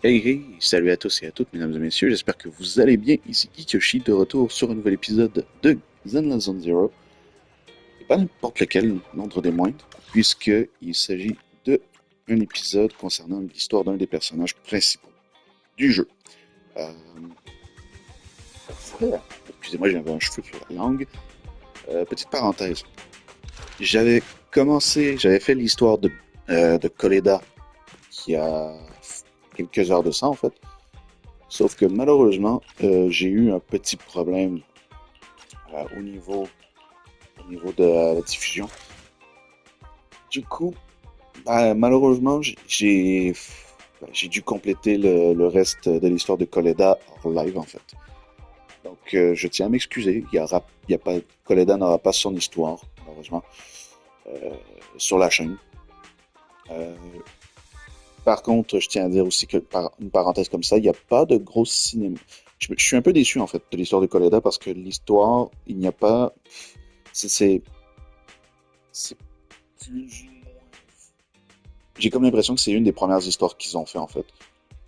Hey hey, salut à tous et à toutes, mesdames et messieurs, j'espère que vous allez bien. Ici GeekYoshii de retour sur un nouvel épisode de Zenless Zone Zero. Et pas n'importe lequel, l'ordre des moindres, puisqu'il s'agit de un épisode concernant l'histoire d'un des personnages principaux du jeu. Euh, Excusez-moi, j'avais un cheveu sur la langue. Petite parenthèse. J'avais fait l'histoire de Koleda qui a quelques heures de ça en fait. Sauf que malheureusement, j'ai eu un petit problème au niveau de la diffusion. Du coup, malheureusement, j'ai dû compléter le reste de l'histoire de Koleda hors live en fait. Donc, je tiens à m'excuser. Il y a pas, Koleda n'aura pas son histoire, malheureusement, euh, sur la chaîne. Euh, Par contre, je tiens à dire aussi que, par une parenthèse comme ça, il n'y a pas de gros cinéma. Je suis un peu déçu, en fait, de l'histoire de Koleda parce que l'histoire, il n'y a pas. C'est. c'est- c'est plus ou moins- J'ai comme l'impression que c'est une des premières histoires qu'ils ont fait, en fait.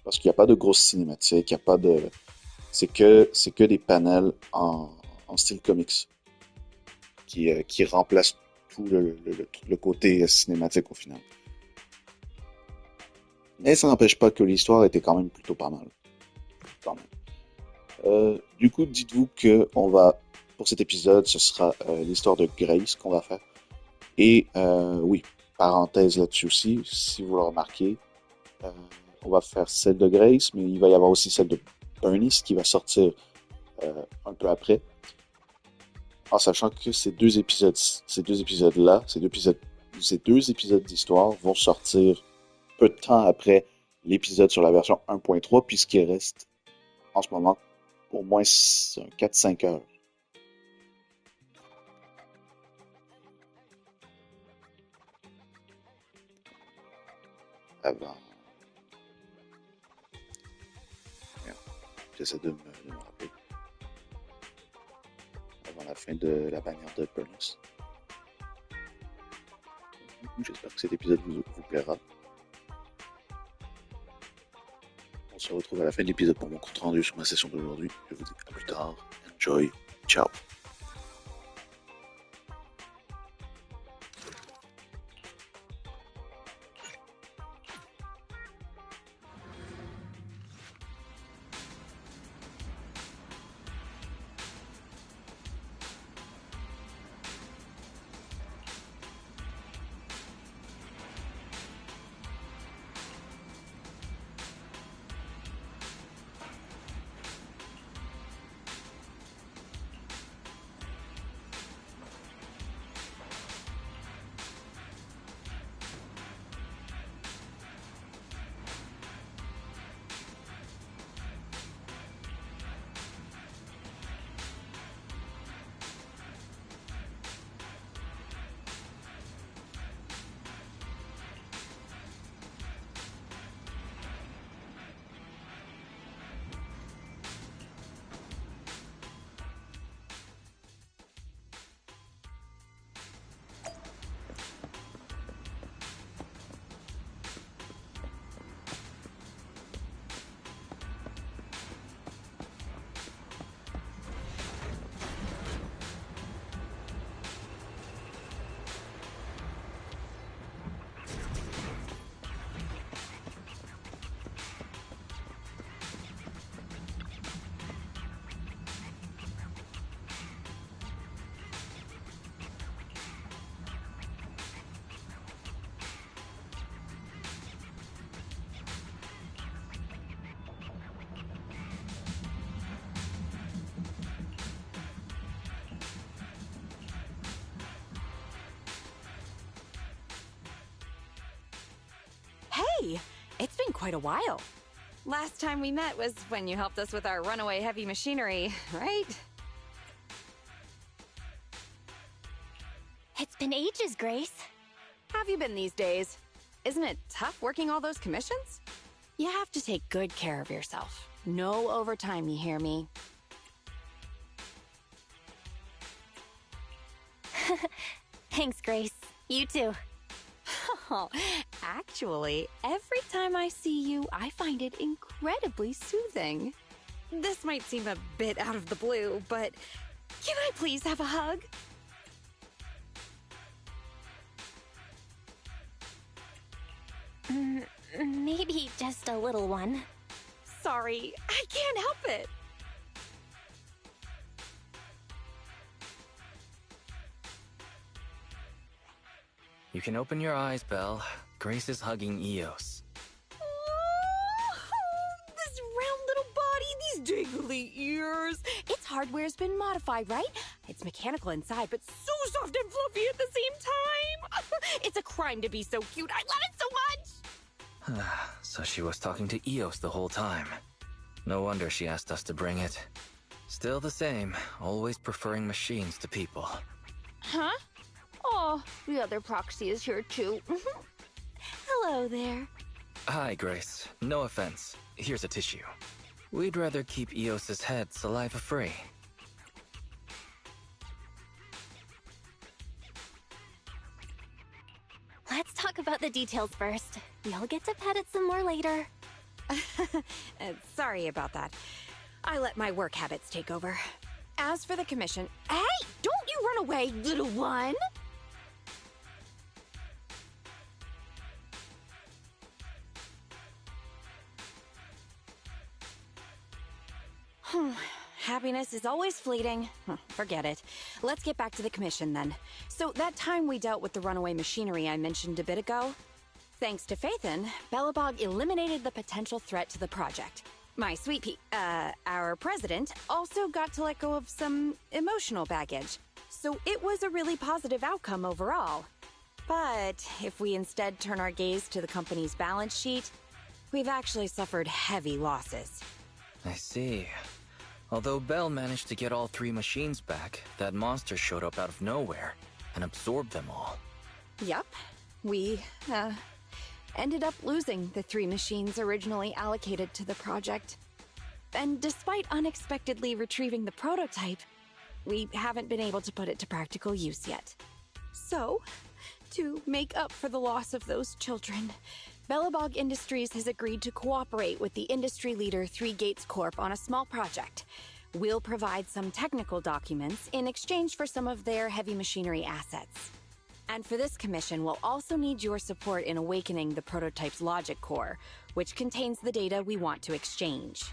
Parce qu'il n'y a pas de grosses cinématiques, il n'y a pas de. C'est que des panels en style comics qui remplacent tout le côté cinématique au final. Mais ça n'empêche pas que l'histoire était quand même plutôt pas mal. Quand même. Du coup, dites-vous que pour cet épisode, ce sera l'histoire de Grace qu'on va faire. Et oui, parenthèse là-dessus aussi, si vous le remarquez, euh, on va faire celle de Grace, mais il va y avoir aussi celle de Bernice qui va sortir un peu après, en sachant que ces deux épisodes-là, ces deux épisodes d'histoire vont sortir peu de temps après l'épisode sur la version 1.3, puisqu'il reste en ce moment au moins 4-5 heures avant. Merde, j'essaie de me rappeler. Avant la fin de la bannière de Burns. J'espère que cet épisode vous plaira. On se retrouve à la fin de l'épisode pour mon compte rendu sur ma session d'aujourd'hui. Je vous dis à plus tard. Enjoy. Ciao. Hey, it's been quite a while. Last time we met was when you helped us with our runaway heavy machinery, right? It's been ages, Grace. Have you been these days? Isn't it tough working all those commissions? You have to take good care of yourself. No overtime, you hear me? Thanks, Grace. You too. Oh, Actually, every time I see you, I find it incredibly soothing. This might seem a bit out of the blue, but can I please have a hug? Maybe just a little one. Sorry, I can't help it. You can open your eyes, Belle. Grace is hugging Eos. Oh, this round little body, these dangly ears. Its hardware's been modified, right? It's mechanical inside, but so soft and fluffy at the same time. It's a crime to be so cute. I love it so much. So she was talking to Eos the whole time. No wonder she asked us to bring it. Still the same, always preferring machines to people. Huh? Oh, the other proxy is here too. Hello there. Hi, Grace. No offense. Here's a tissue. We'd rather keep Eos's head saliva-free. Let's talk about the details first. You'll get to pet it some more later. Sorry about that. I let my work habits take over. As for the commission... Hey! Don't you run away, little one! Happiness is always fleeting. Forget it. Let's get back to the commission then. So that time we dealt with the runaway machinery I mentioned a bit ago, thanks to Phaethon, Belobog eliminated the potential threat to the project. My sweet our president also got to let go of some emotional baggage. So it was a really positive outcome overall. But if we instead turn our gaze to the company's balance sheet, we've actually suffered heavy losses. I see. Although Belle managed to get all 3 machines back, that monster showed up out of nowhere and absorbed them all. Yup. We, ended up losing the 3 machines originally allocated to the project. And despite unexpectedly retrieving the prototype, we haven't been able to put it to practical use yet. So, to make up for the loss of those children, Belobog Industries has agreed to cooperate with the industry leader 3 Gates Corp on a small project. We'll provide some technical documents in exchange for some of their heavy machinery assets. And for this commission, we'll also need your support in awakening the prototype's logic core, which contains the data we want to exchange.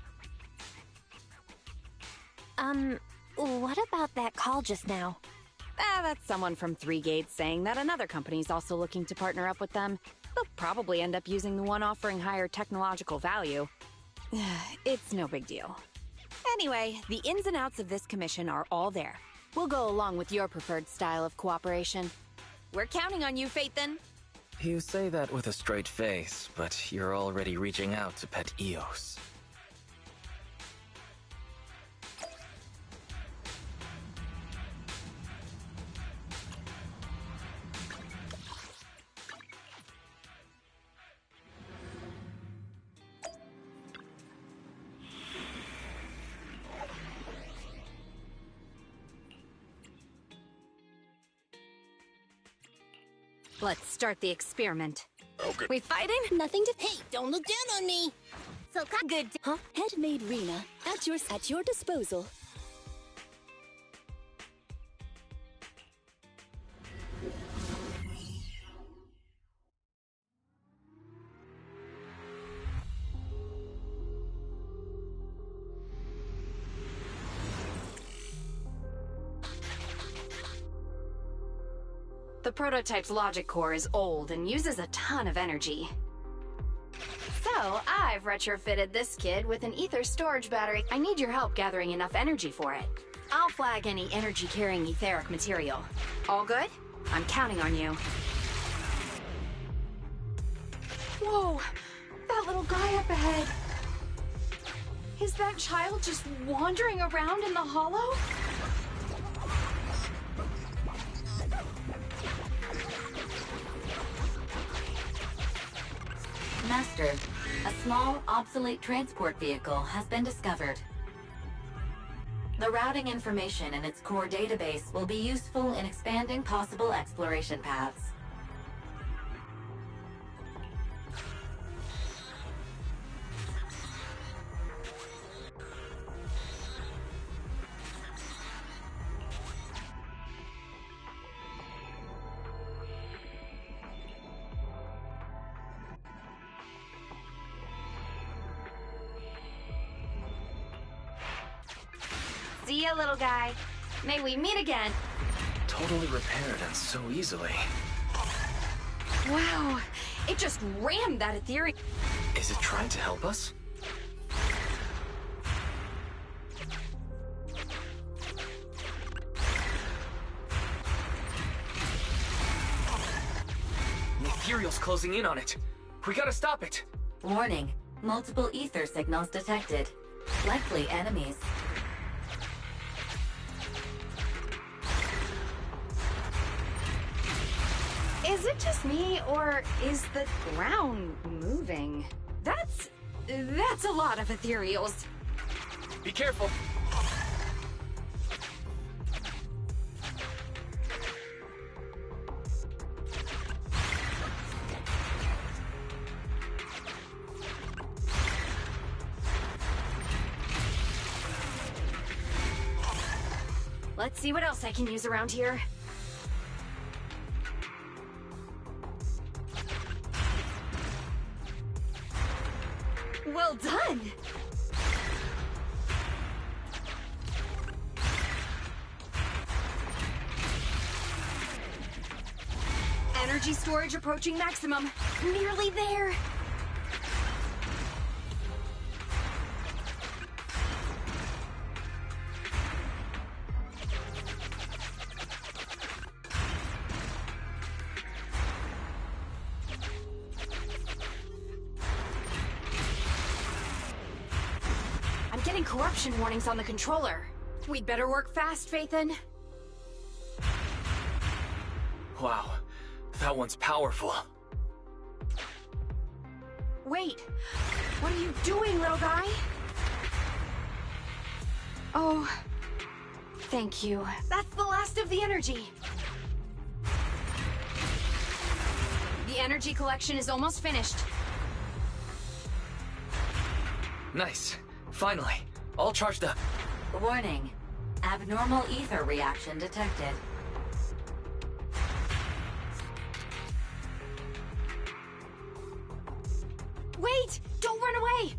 What about that call just now? That's someone from 3 Gates saying that another company's also looking to partner up with them. They'll probably end up using the one offering higher technological value. It's no big deal. Anyway, the ins and outs of this commission are all there. We'll go along with your preferred style of cooperation. We're counting on you, Phaethon. You say that with a straight face, but you're already reaching out to pet Eos. Let's start the experiment. Okay. We fighting? Nothing to... Hey, don't look down on me! So good... Huh? Handmade Rena, at your disposal. The prototype's logic core is old and uses a ton of energy. So, I've retrofitted this kid with an ether storage battery. I need your help gathering enough energy for it. I'll flag any energy-carrying etheric material. All good? I'm counting on you. Whoa! That little guy up ahead! Is that child just wandering around in the hollow? Master, a small, obsolete transport vehicle has been discovered. The routing information in its core database will be useful in expanding possible exploration paths. See ya, little guy. May we meet again. Totally repaired and so easily. Wow, it just rammed that ethereal. Is it trying to help us? The ethereal's closing in on it. We gotta stop it. Warning. Multiple ether signals detected. Likely enemies. Is it just me, or is the ground moving? That's a lot of ethereals. Be careful. Let's see what else I can use around here. Well done! Energy storage approaching maximum. Nearly there. I'm getting corruption warnings on the controller. We'd better work fast, Phaethon. Wow, that one's powerful. Wait, what are you doing, little guy? Oh, thank you. That's the last of the energy. The energy collection is almost finished. Nice. Finally, all charged up. Warning. Abnormal ether reaction detected. Wait! Don't run away!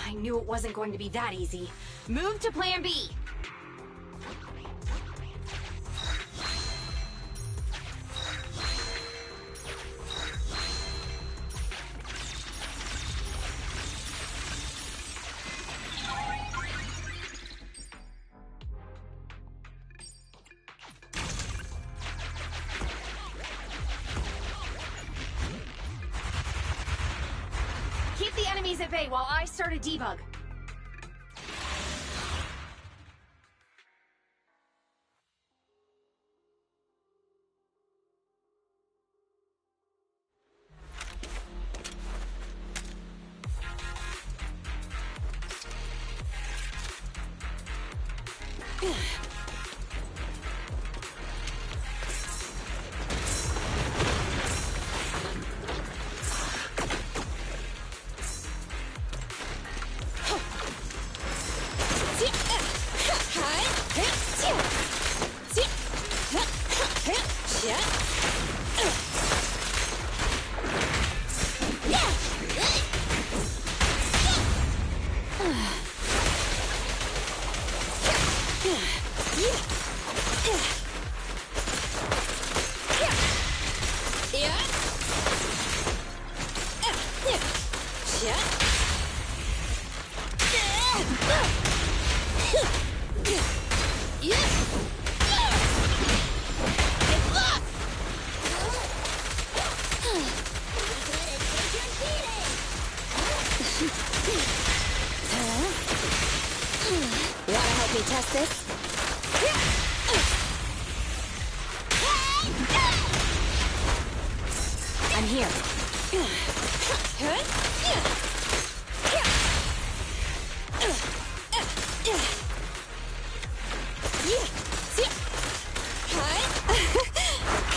I knew it wasn't going to be that easy. Move to plan B. Keep the enemies at bay while I start a debug. Wanna help me test this? I'm here.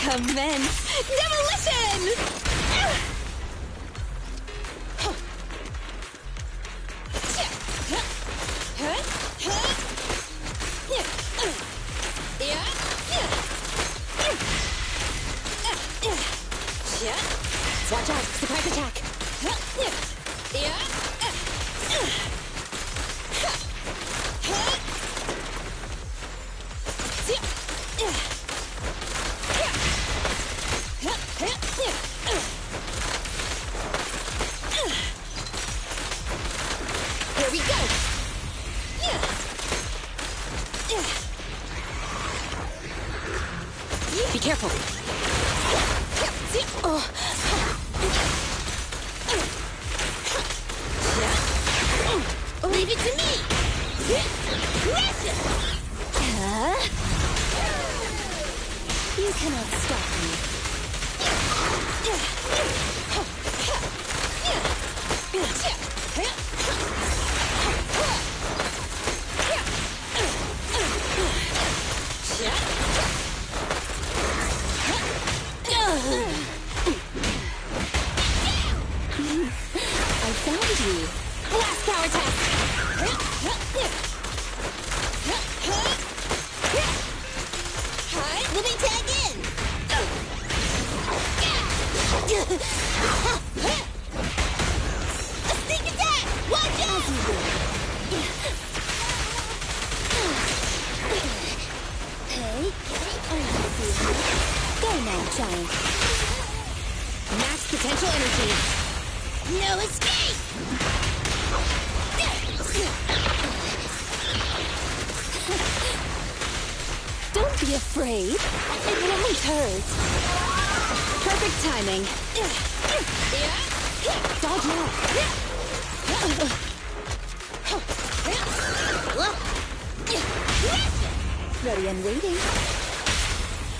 Commence demolition! Watch out, surprise attack! Leave it to me! You cannot stop me. I found you. Blast power attack! Let me tag in! A sneak attack! Watch out! Hey, go now, giant. Max potential energy. No escape! Don't be afraid. It won't hurt. Perfect timing. Dodge now. Ready and waiting.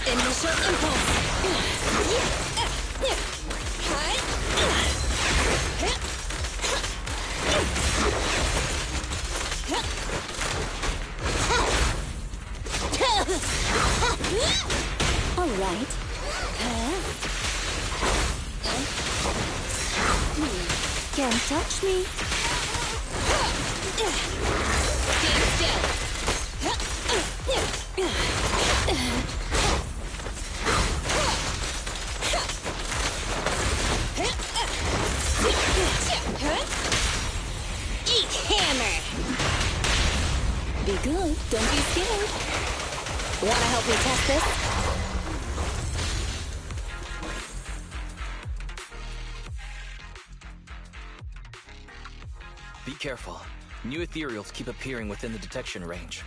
Initial impulse. All right. Can't touch me. Stand still. Eat hammer. Be good. Don't be scared. Wanna help me test this? Be careful. New ethereals keep appearing within the detection range.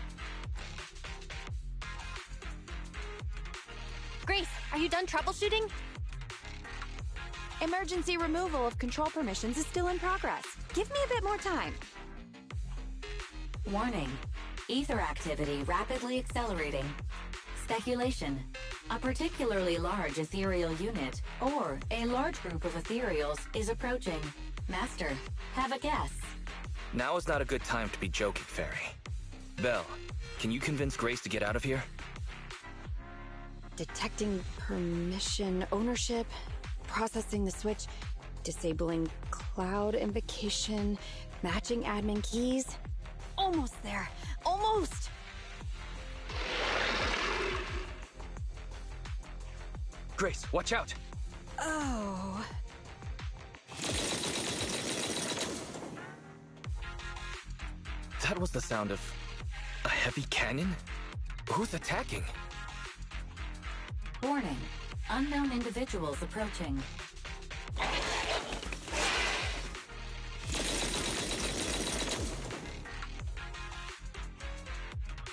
Grace, are you done troubleshooting? Emergency removal of control permissions is still in progress. Give me a bit more time. Warning. Ether activity rapidly accelerating. Speculation. A particularly large ethereal unit, or a large group of ethereals, is approaching. Master, have a guess. Now is not a good time to be joking, Fairy. Belle, can you convince Grace to get out of here? Detecting permission ownership, processing the switch, disabling cloud invocation, matching admin keys. Almost there. Almost! Grace, watch out! Oh. That was the sound of a heavy cannon? Who's attacking? Warning. Unknown individuals approaching.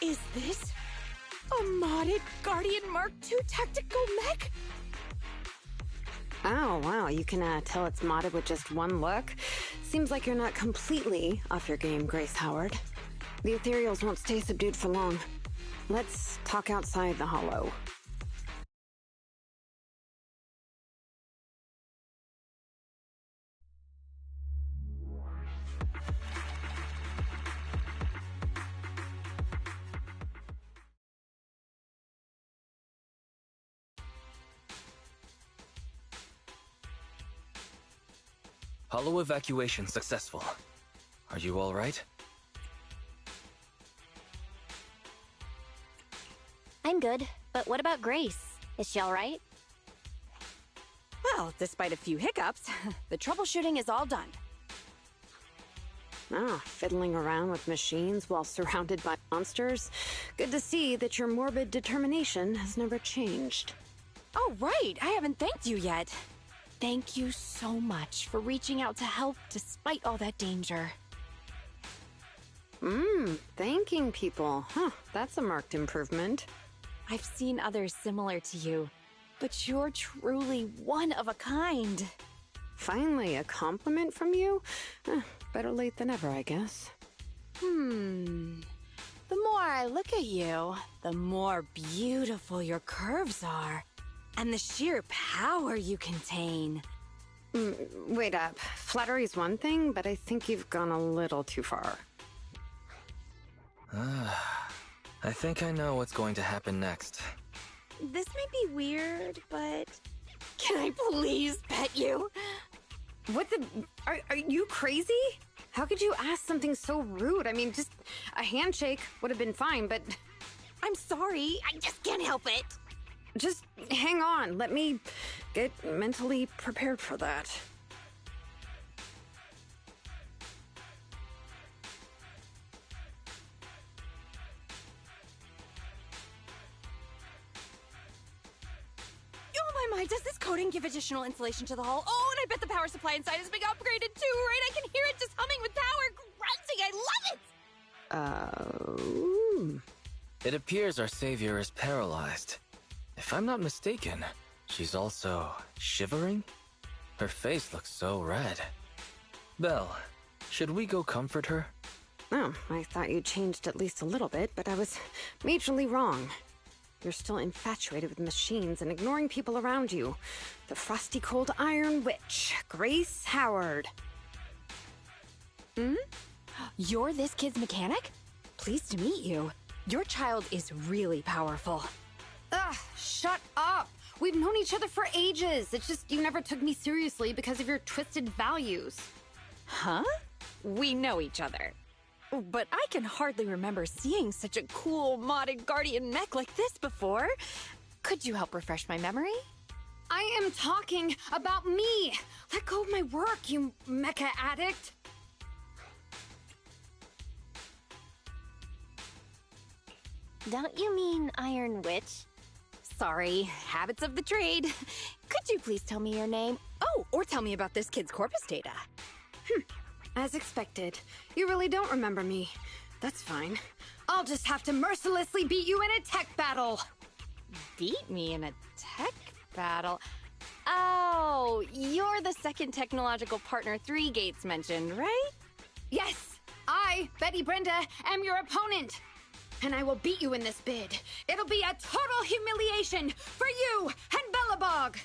Is this a modded Guardian Mark II tactical mech? Oh, wow, you can tell it's modded with just one look. Seems like you're not completely off your game, Grace Howard. The ethereals won't stay subdued for long. Let's talk outside the hollow. Hollow evacuation successful. Are you all right? I'm good, but what about Grace? Is she alright? Well, despite a few hiccups, the troubleshooting is all done. Ah, fiddling around with machines while surrounded by monsters. Good to see that your morbid determination has never changed. Oh, right! I haven't thanked you yet. Thank you so much for reaching out to help despite all that danger. Thanking people. Huh, that's a marked improvement. I've seen others similar to you. but you're truly one of a kind. Finally, a compliment from you? Better late than ever, I guess. The more I look at you, the more beautiful your curves are, and the sheer power you contain. Wait up. Flattery's one thing, but I think you've gone a little too far. I think I know what's going to happen next. This might be weird, but can I please pet you? What the... Are you crazy? How could you ask something so rude? I mean, just a handshake would have been fine, but... I'm sorry, I just can't help it. Just hang on. Let me get mentally prepared for that. Oh my, does this coating give additional insulation to the hull? Oh, and I bet the power supply inside is being upgraded too, right? I can hear it just humming with power, grunting. I love it! It appears our savior is paralyzed. If I'm not mistaken, she's also shivering? Her face looks so red. Belle, should we go comfort her? Oh, I thought you changed at least a little bit, but I was majorly wrong. You're still infatuated with machines and ignoring people around you. The frosty cold iron witch, Grace Howard. You're this kid's mechanic? Pleased to meet you. Your child is really powerful. Ugh, shut up! We've known each other for ages. It's just you never took me seriously because of your twisted values. Huh? We know each other. But I can hardly remember seeing such a cool, modded Guardian mech like this before. Could you help refresh my memory? I am talking about me! Let go of my work, you mecha addict! Don't you mean Iron Witch? Sorry, habits of the trade. Could you please tell me your name? Oh, or tell me about this kid's corpus data. As expected, you really don't remember me. That's fine. I'll just have to mercilessly beat you in a tech battle! Beat me in a tech battle? Oh, you're the second technological partner 3 Gates mentioned, right? Yes! I, Betty Brenda, am your opponent! And I will beat you in this bid. It'll be a total humiliation for you and Bellabog!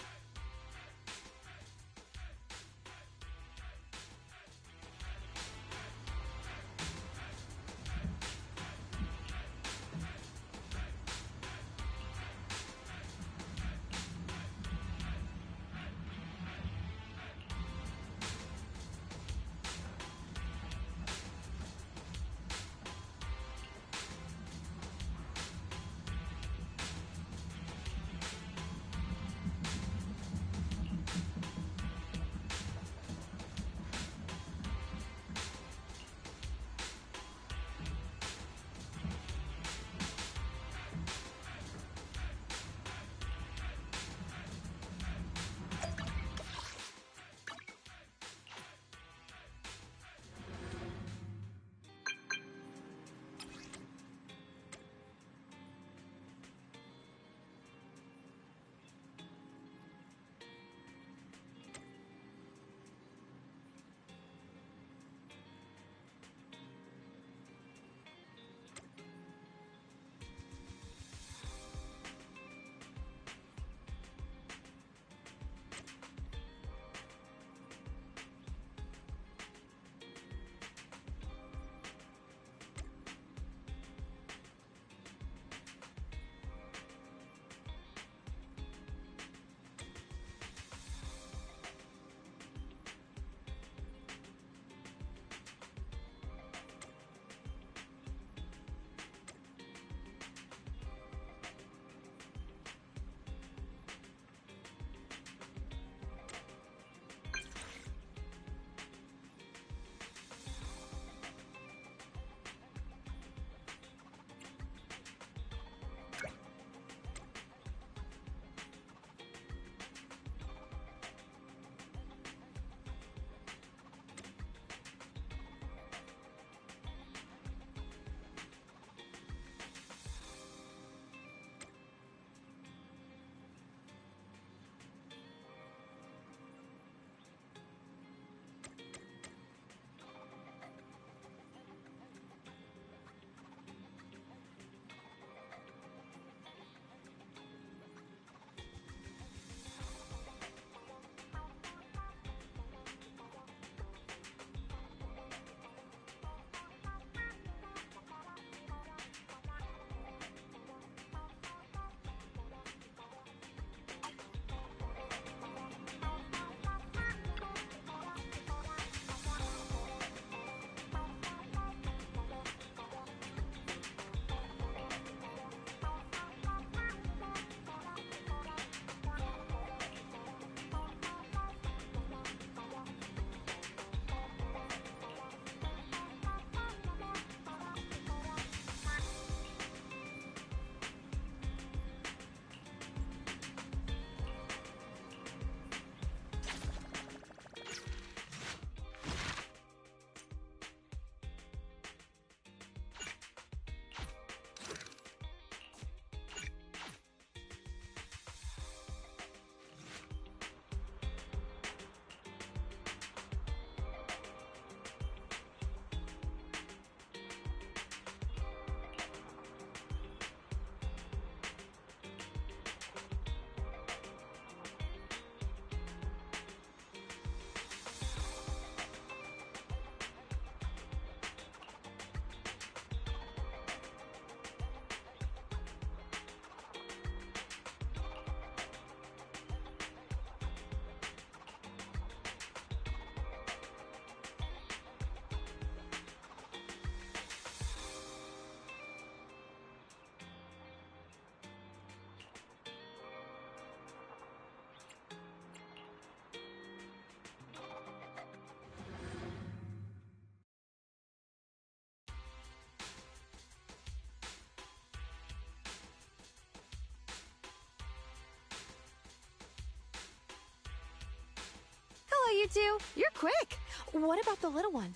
you two. You're quick. What about the little one?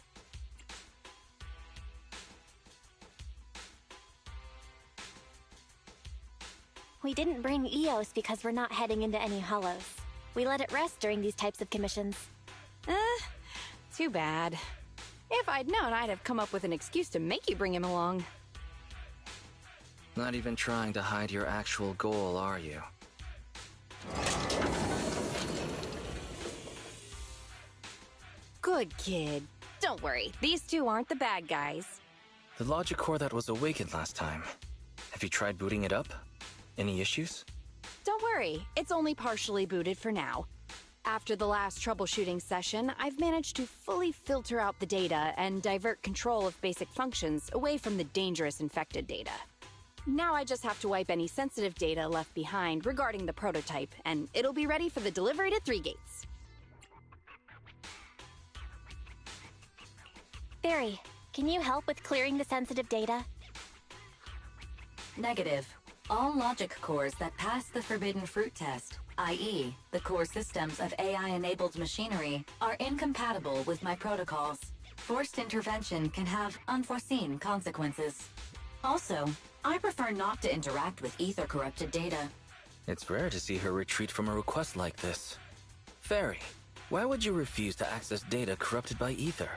We didn't bring Eos because we're not heading into any hollows. We let it rest during these types of commissions. Too bad. If I'd known, I'd have come up with an excuse to make you bring him along. Not even trying to hide your actual goal, are you? Good kid. Don't worry, these two aren't the bad guys. The logic core that was awakened last time. Have you tried booting it up? Any issues? Don't worry, it's only partially booted for now. After the last troubleshooting session, I've managed to fully filter out the data and divert control of basic functions away from the dangerous infected data. Now I just have to wipe any sensitive data left behind regarding the prototype, and it'll be ready for the delivery to 3 gates. Barry, can you help with clearing the sensitive data? Negative. All logic cores that pass the forbidden fruit test, i.e., the core systems of AI-enabled machinery, are incompatible with my protocols. Forced intervention can have unforeseen consequences. Also, I prefer not to interact with ether-corrupted data. It's rare to see her retreat from a request like this. Fairy, why would you refuse to access data corrupted by ether?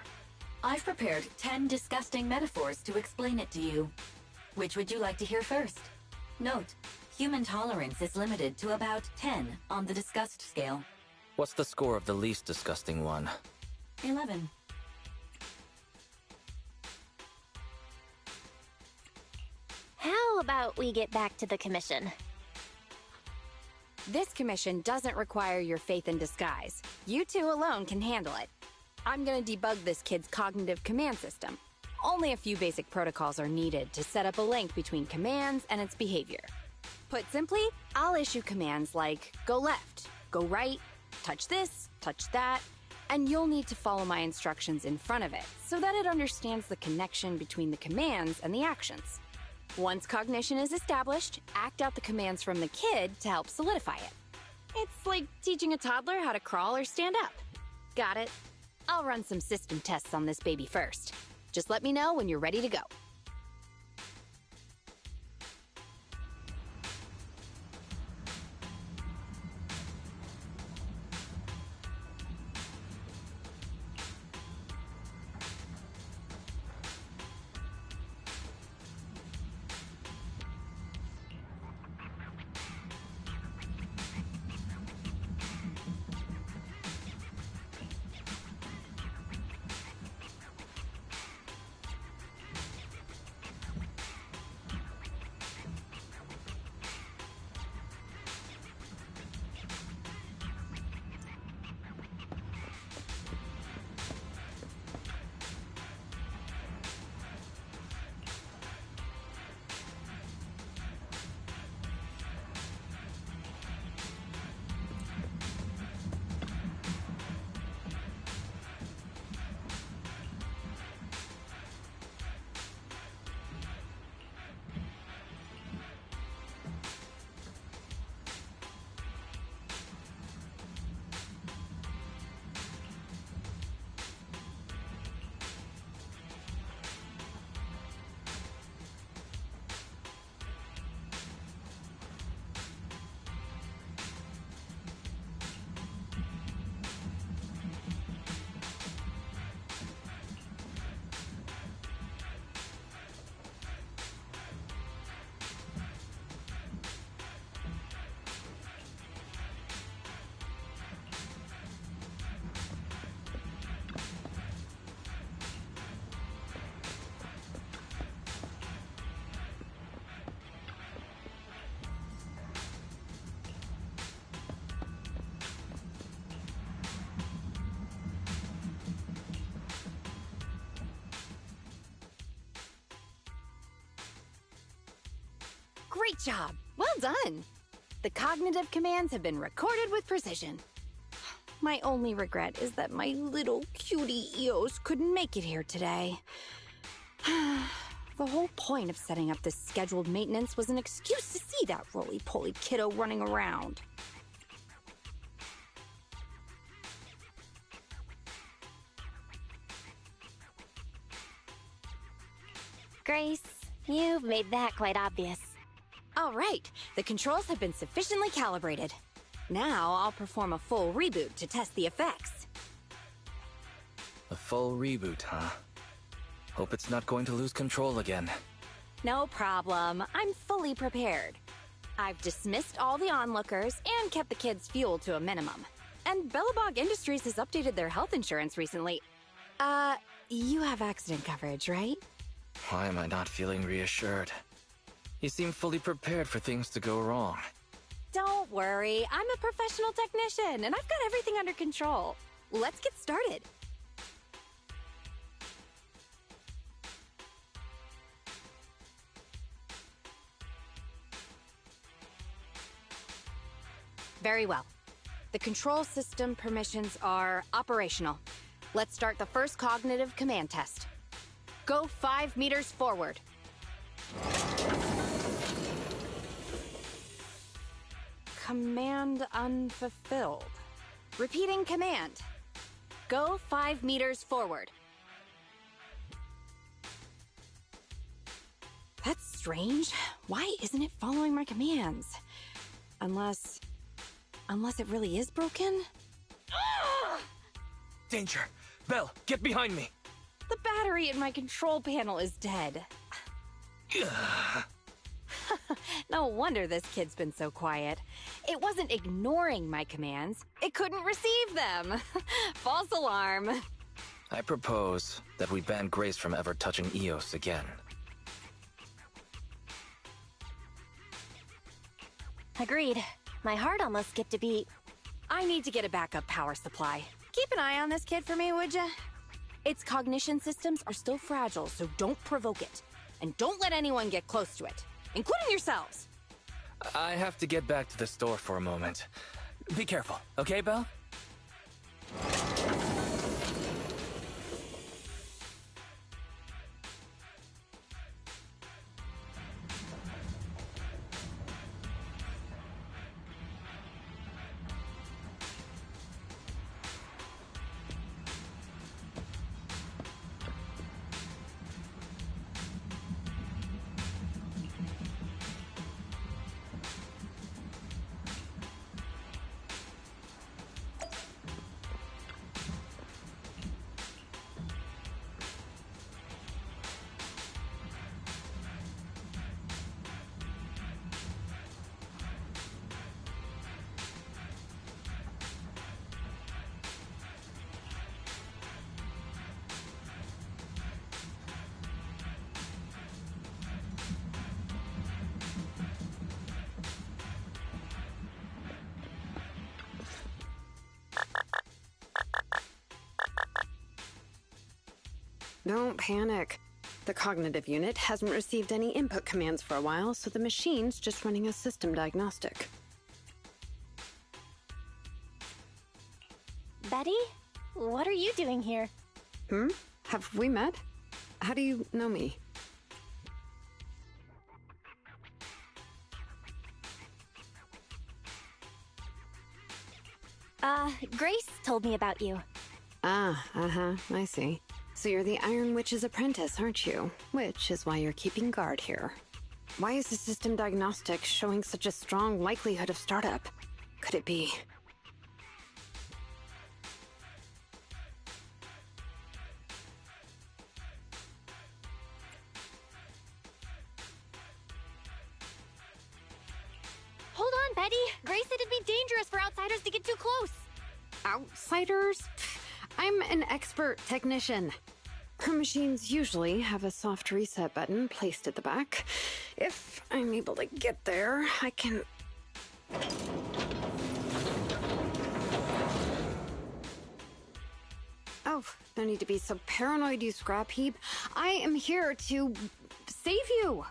I've prepared 10 disgusting metaphors to explain it to you. Which would you like to hear first? Note, human tolerance is limited to about 10 on the disgust scale. What's the score of the least disgusting one? 11. How about we get back to the commission? This commission doesn't require your faith in disguise. You two alone can handle it. I'm gonna debug this kid's cognitive command system. Only a few basic protocols are needed to set up a link between commands and its behavior. Put simply, I'll issue commands like go left, go right, touch this, touch that, and you'll need to follow my instructions in front of it so that it understands the connection between the commands and the actions. Once cognition is established, act out the commands from the kid to help solidify it. It's like teaching a toddler how to crawl or stand up. Got it? I'll run some system tests on this baby first. Just let me know when you're ready to go. Great job! Well done! The cognitive commands have been recorded with precision. My only regret is that my little cutie Eos couldn't make it here today. The whole point of setting up this scheduled maintenance was an excuse to see that roly-poly kiddo running around. Grace, you've made that quite obvious. All right, the controls have been sufficiently calibrated. Now I'll perform a full reboot to test the effects. A full reboot, huh? Hope it's not going to lose control again. No problem. I'm fully prepared. I've dismissed all the onlookers and kept the kids' fuel to a minimum. And Bellabog Industries has updated their health insurance recently. You have accident coverage, right? Why am I not feeling reassured? You seem fully prepared for things to go wrong. Don't worry, I'm a professional technician, and I've got everything under control. Let's get started. Very well. The control system permissions are operational. Let's start the first cognitive command test. Go 5 meters forward. Command unfulfilled. Repeating command. Go 5 meters forward. That's strange. Why isn't it following my commands? Unless it really is broken? Danger! Belle, get behind me! The battery in my control panel is dead. No wonder this kid's been so quiet. It wasn't ignoring my commands. It couldn't receive them. False alarm. I propose that we ban Grace from ever touching Eos again. Agreed. My heart almost skipped a beat. I need to get a backup power supply. Keep an eye on this kid for me, would ya? Its cognition systems are still fragile, so don't provoke it. And don't let anyone get close to it, including yourselves. I have to get back to the store for a moment. Be careful, okay, Belle? Don't panic. The cognitive unit hasn't received any input commands for a while, so the machine's just running a system diagnostic. Betty? What are you doing here? Have we met? How do you know me? Grace told me about you. I see. So you're the Iron Witch's apprentice, aren't you? Which is why you're keeping guard here. Why is the system diagnostic showing such a strong likelihood of startup? Could it be... Hold on, Betty! Grace said it'd be dangerous for outsiders to get too close! Outsiders? I'm an expert technician. Her machines usually have a soft reset button placed at the back. If I'm able to get there, I can... Oh, no need to be so paranoid, you scrap heap. I am here to save you.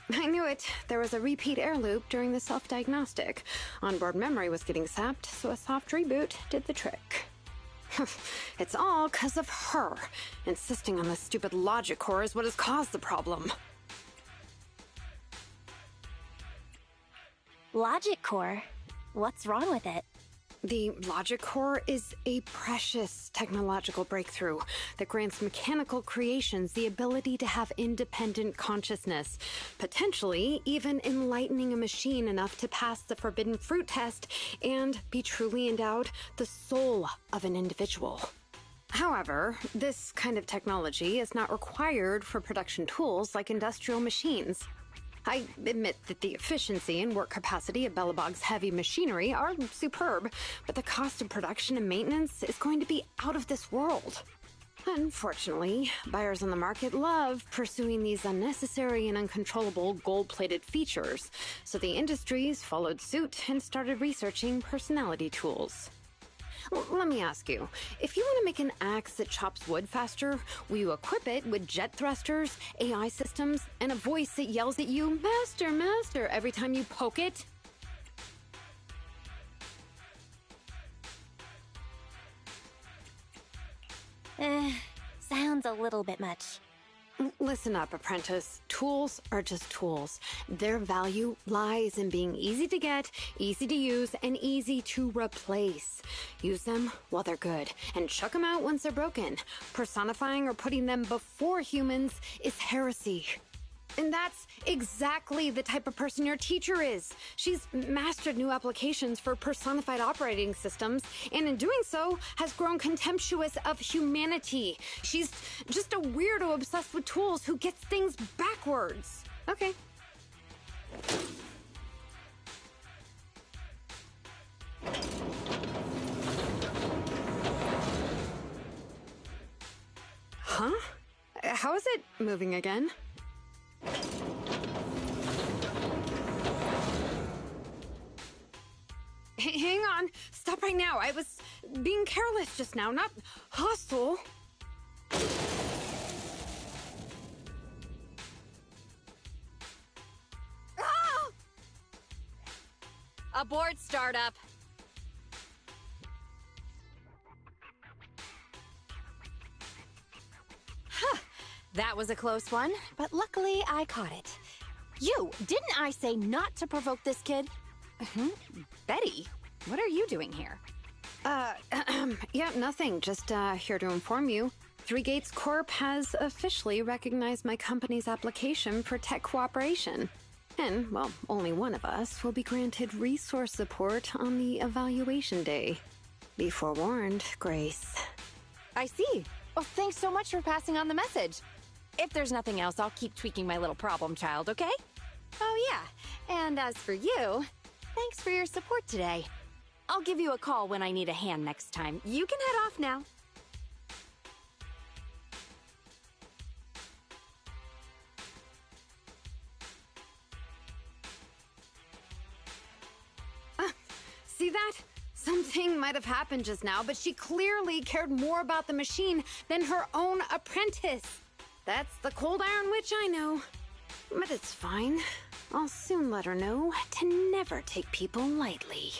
I knew it. There was a repeat air loop during the self-diagnostic. Onboard memory was getting sapped, so a soft reboot did the trick. It's all 'cause of her. Insisting on the stupid logic core is what has caused the problem. Logic core. What's wrong with it? The logic core is a precious technological breakthrough that grants mechanical creations the ability to have independent consciousness, potentially even enlightening a machine enough to pass the forbidden fruit test and be truly endowed the soul of an individual. However, this kind of technology is not required for production tools like industrial machines. I admit that the efficiency and work capacity of Belobog's heavy machinery are superb, but the cost of production and maintenance is going to be out of this world. Unfortunately, buyers on the market love pursuing these unnecessary and uncontrollable gold-plated features, so the industries followed suit and started researching personality tools. Let me ask you, if you want to make an axe that chops wood faster, will you equip it with jet thrusters, AI systems, and a voice that yells at you, "Master, Master," every time you poke it? Sounds a little bit much. Listen up, apprentice. Tools are just tools. Their value lies in being easy to get, easy to use, and easy to replace. Use them while they're good, and chuck them out once they're broken. Personifying or putting them before humans is heresy. And that's exactly the type of person your teacher is. She's mastered new applications for personified operating systems, and in doing so, has grown contemptuous of humanity. She's just a weirdo obsessed with tools who gets things backwards. Okay. Huh? How is it moving again? Hang on. Stop right now. I was being careless just now, not hostile. Ah! Abort startup. Huh. That was a close one, but luckily I caught it. You, didn't I say not to provoke this kid? Betty, what are you doing here? Yeah, nothing. Just, here to inform you. Three Gates Corp has officially recognized my company's application for tech cooperation. And, well, only one of us will be granted resource support on the evaluation day. Be forewarned, Grace. I see. Well, thanks so much for passing on the message. If there's nothing else, I'll keep tweaking my little problem child, okay? Oh, yeah. And as for you, thanks for your support today. I'll give you a call when I need a hand next time. You can head off now. See that? Something might have happened just now, but she clearly cared more about the machine than her own apprentice. That's the cold iron witch I know. But it's fine. I'll soon let her know to never take people lightly.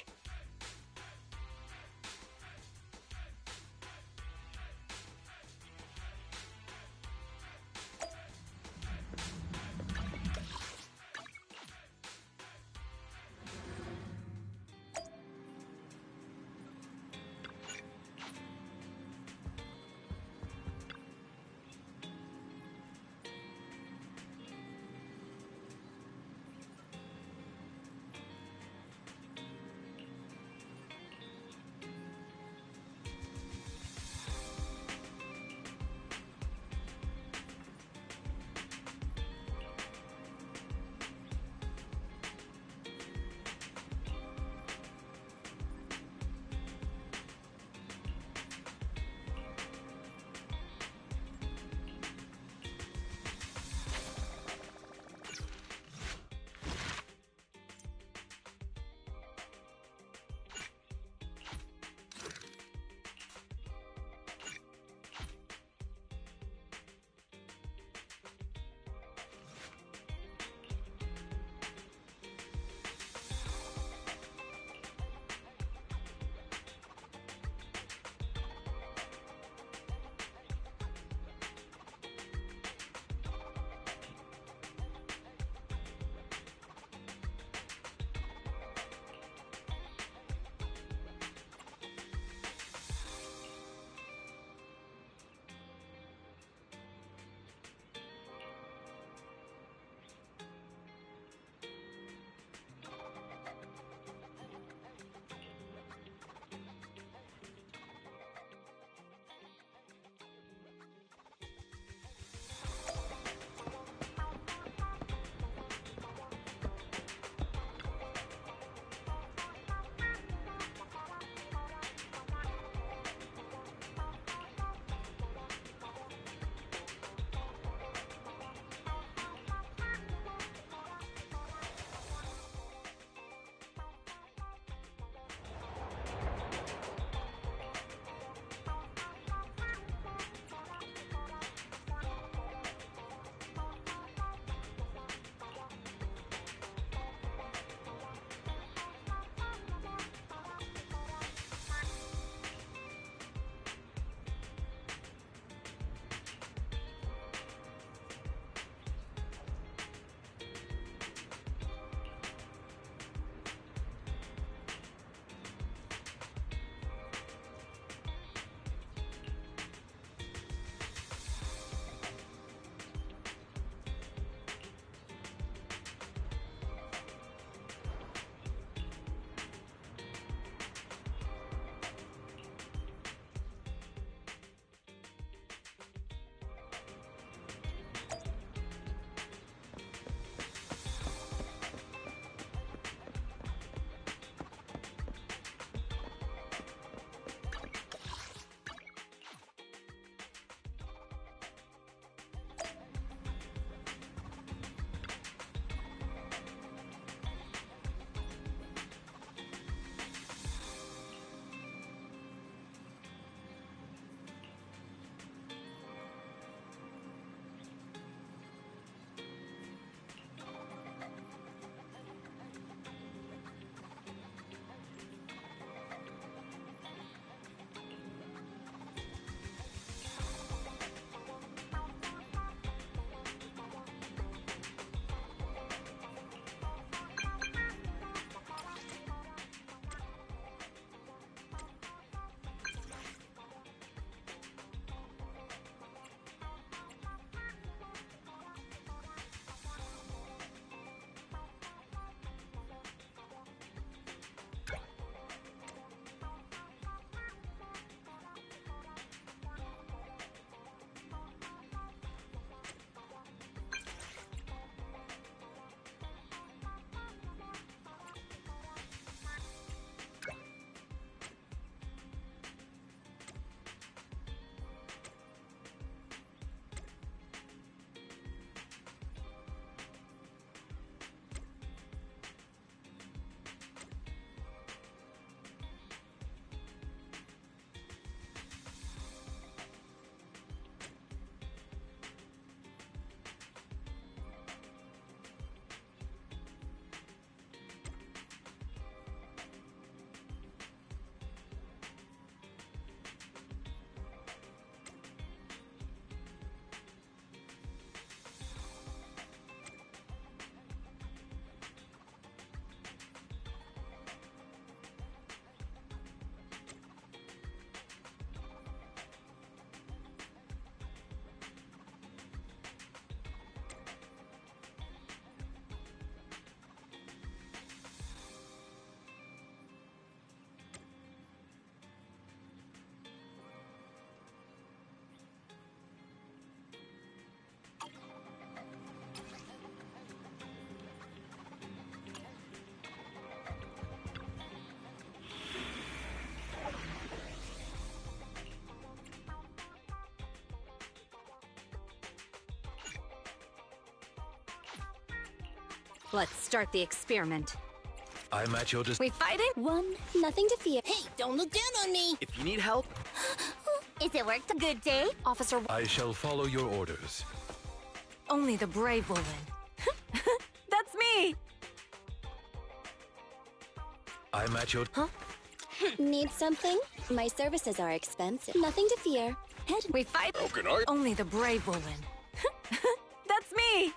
Let's start the experiment. I'm at your We fighting? Nothing to fear. Hey, don't look down on me. If you need help, Is it worked a good day? Officer, I shall follow your orders. only the brave will win. That's me! I'm at your... Need something? My services are expensive. Nothing to fear. Head. We fight? How can I? Only the brave will win. That's me!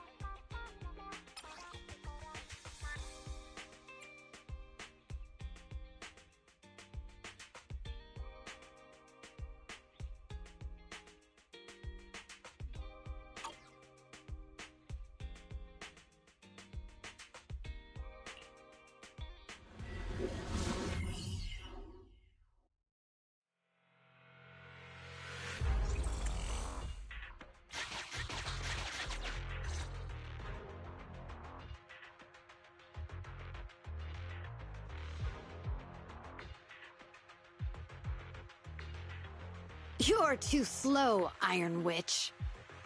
You're too slow, Iron Witch.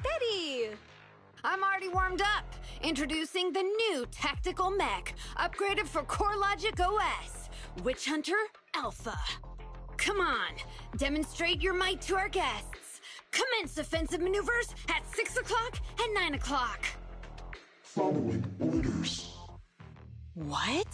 Betty! I'm already warmed up. Introducing the new tactical mech, upgraded for CoreLogic OS, Witch Hunter Alpha. Come on, demonstrate your might to our guests. Commence offensive maneuvers at 6 o'clock and 9 o'clock. Following orders. What?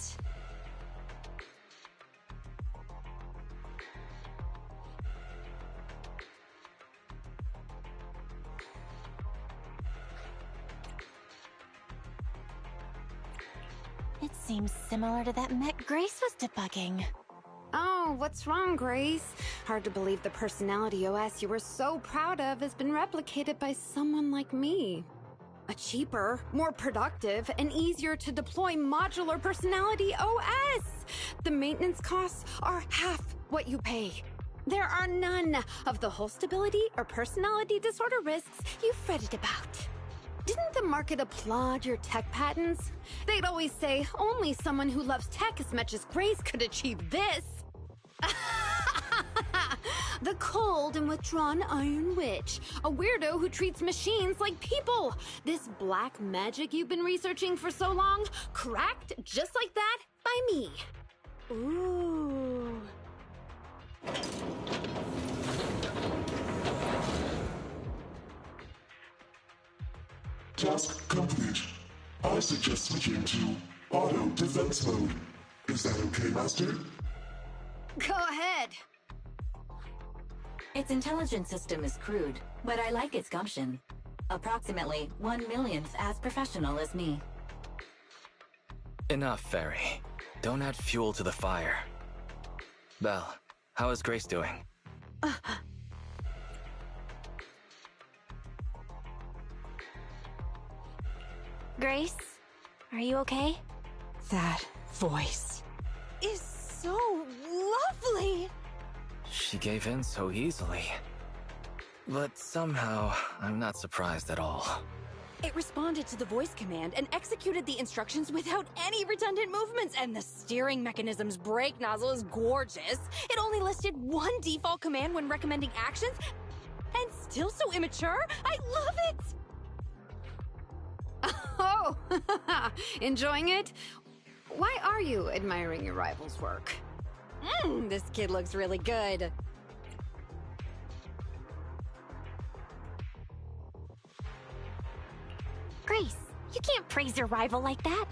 It seems similar to that mech Grace was debugging. Oh, what's wrong, Grace? Hard to believe the personality OS you were so proud of has been replicated by someone like me. A cheaper, more productive, and easier to deploy modular personality OS! The maintenance costs are half what you pay. There are none of the whole stability or personality disorder risks you fretted about. Didn't the market applaud your tech patents? They'd always say only someone who loves tech as much as Grace could achieve this. The cold and withdrawn Iron Witch, a weirdo who treats machines like people. This black magic you've been researching for so long, cracked just like that by me. Ooh. Task complete. I suggest switching to auto defense mode. Is that okay, Master? Go ahead. Its intelligence system is crude, but I like its gumption. Approximately 1/1,000th as professional as me. Enough, Fairy. Don't add fuel to the fire. Belle, how is Grace doing? Grace, are you okay? That voice is so lovely! She gave in so easily. But somehow, I'm not surprised at all. It responded to the voice command and executed the instructions without any redundant movements, and the steering mechanism's brake nozzle is gorgeous. It only listed one default command when recommending actions, and still so immature. I love it! Oh, enjoying it? Why are you admiring your rival's work? This kid looks really good. Grace, you can't praise your rival like that.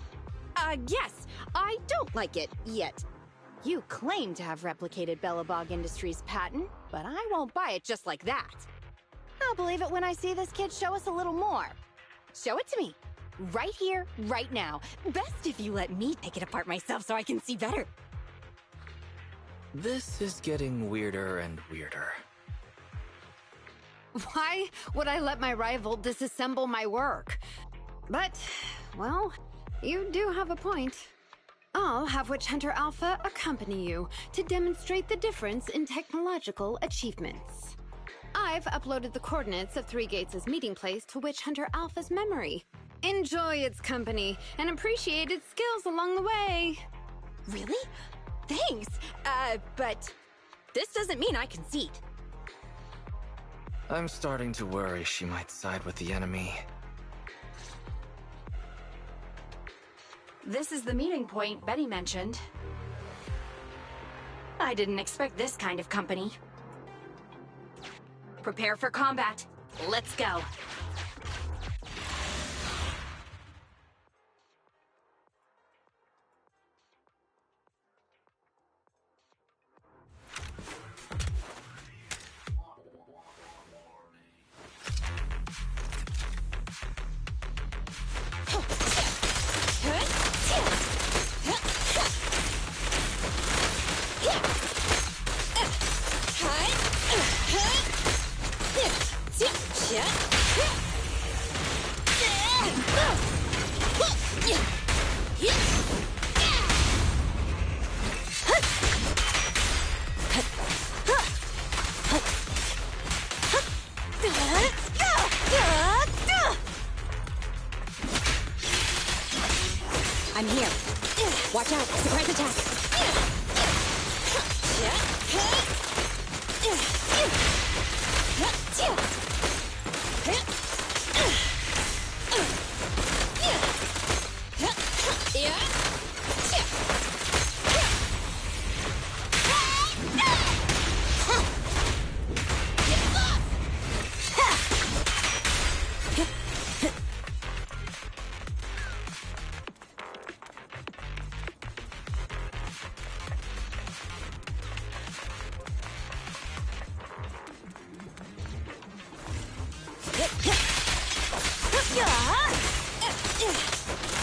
Yes, I don't like it yet. You claim to have replicated Bellabog Industries' patent, but I won't buy it just like that. I'll believe it when I see this kid show us a little more. Show it to me. Right here, right now. Best if you let me take it apart myself so I can see better. This is getting weirder and weirder. Why would I let my rival disassemble my work? But, well, you do have a point. I'll have Witch Hunter Alpha accompany you to demonstrate the difference in technological achievements. I've uploaded the coordinates of Three Gates' meeting place to Witch Hunter Alpha's memory. Enjoy its company and appreciate its skills along the way. Really? Thanks. But this doesn't mean I concede. I'm starting to worry she might side with the enemy. This is the meeting point Betty mentioned. I didn't expect this kind of company. Prepare for combat. Let's go. I'm here. Watch out, surprise attack.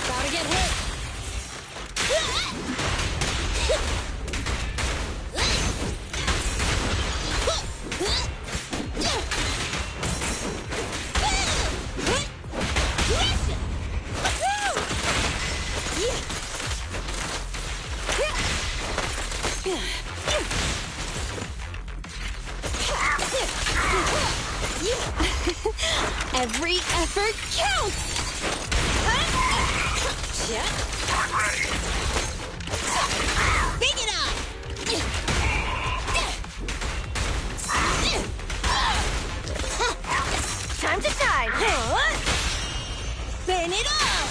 About to get hit. Every effort counts! Big it up! Time to shine! Spin it up!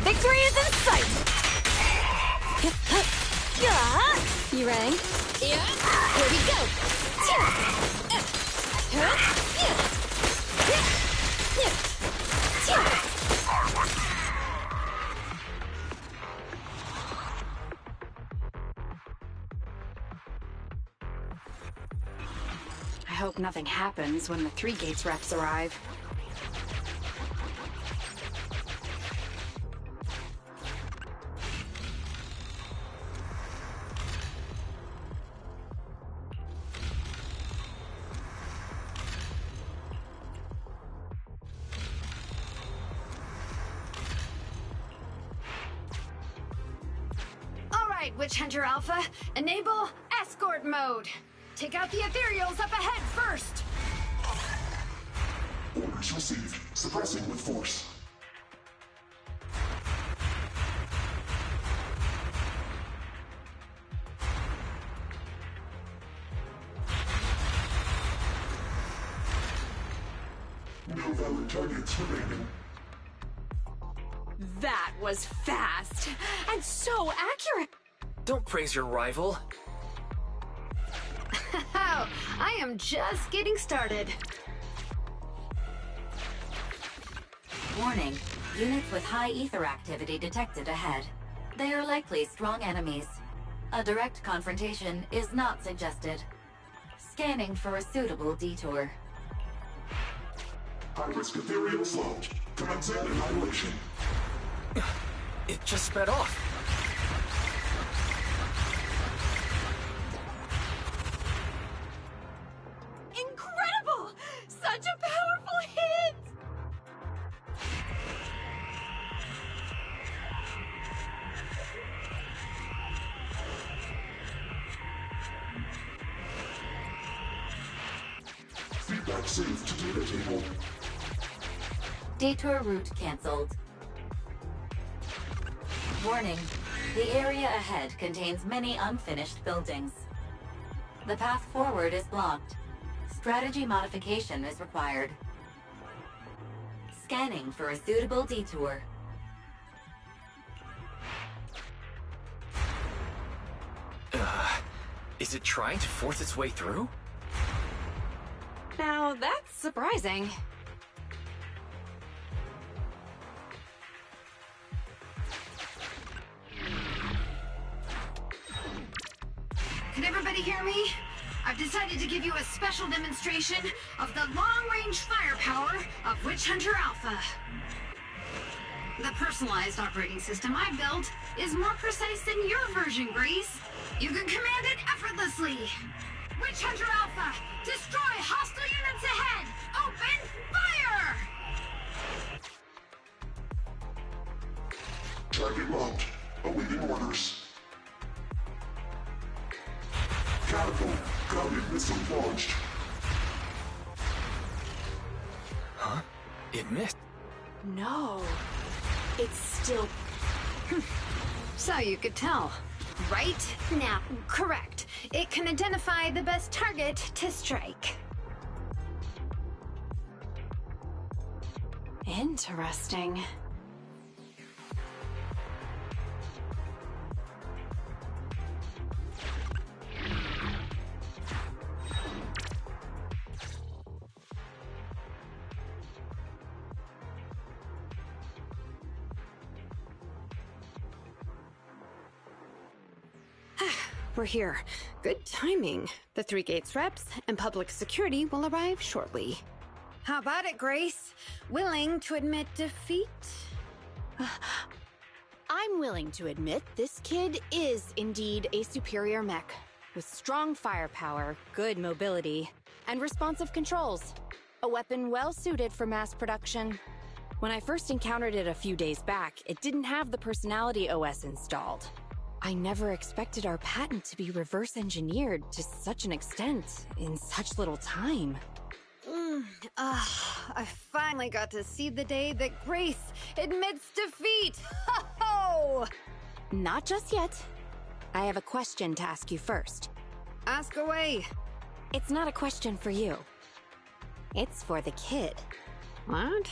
Victory is in sight! You ready? Yeah. Here we go! I hope nothing happens when the 3 Gates reps arrive. Alright, Witch Hunter Alpha, enable escort mode. Take out the ethereals up ahead first! Orders received. Suppressing with force. No valid targets remaining. That was fast! And so accurate! Don't praise your rival. I am just getting started. Warning. Units with high ether activity detected ahead. They are likely strong enemies. A direct confrontation is not suggested. Scanning for a suitable detour. High-risk ethereal sludge. Commencing annihilation. It just sped off. Incredible! Such a powerful hit! Feedback saved to data table. Detour route cancelled. Warning. The area ahead contains many unfinished buildings. The path forward is blocked. Strategy modification is required. Scanning for a suitable detour. Is it trying to force its way through? Now, that's surprising. Can everybody hear me? I've decided to give you a special demonstration of the long-range firepower of Witch Hunter Alpha. The personalized operating system I built is more precise than your version, Grace. You can command it effortlessly. Witch Hunter Alpha, destroy hostile units ahead! Open fire! Target locked. Awaiting orders. Catapult. Guided missile launched. Huh? It missed. No. It's still... So you could tell, right? Now, correct. It can identify the best target to strike. Interesting. We're here. Good timing. The 3 Gates reps and public security will arrive shortly. How about it, Grace? Willing to admit defeat? I'm willing to admit this kid is indeed a superior mech, with strong firepower, good mobility, and responsive controls. A weapon well suited for mass production. When I first encountered it a few days back, it didn't have the personality OS installed. I never expected our patent to be reverse engineered to such an extent in such little time. I finally got to see the day that Grace admits defeat! Ho-ho! Not just yet. I have a question to ask you first. Ask away. It's not a question for you. It's for the kid. What?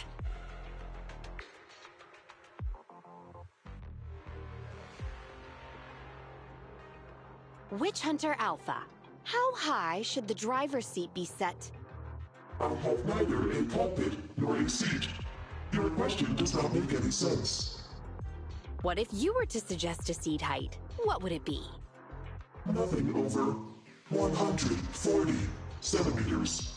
Witch Hunter Alpha. How high should the driver's seat be set? I have neither a cockpit nor a seat. Your question does not make any sense. What if you were to suggest a seat height? What would it be? Nothing over 140 centimeters.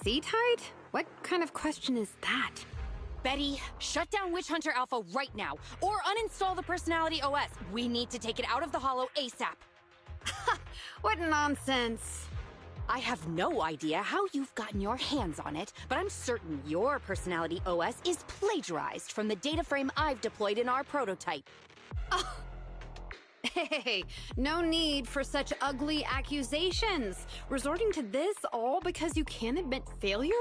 Seat height? What kind of question is that? Betty, shut down Witch Hunter Alpha right now, or uninstall the Personality OS. We need to take it out of the Holo ASAP. What nonsense. I have no idea how you've gotten your hands on it, but I'm certain your Personality OS is plagiarized from the data frame I've deployed in our prototype. Oh. Hey, no need for such ugly accusations. Resorting to this all because you can't admit failure?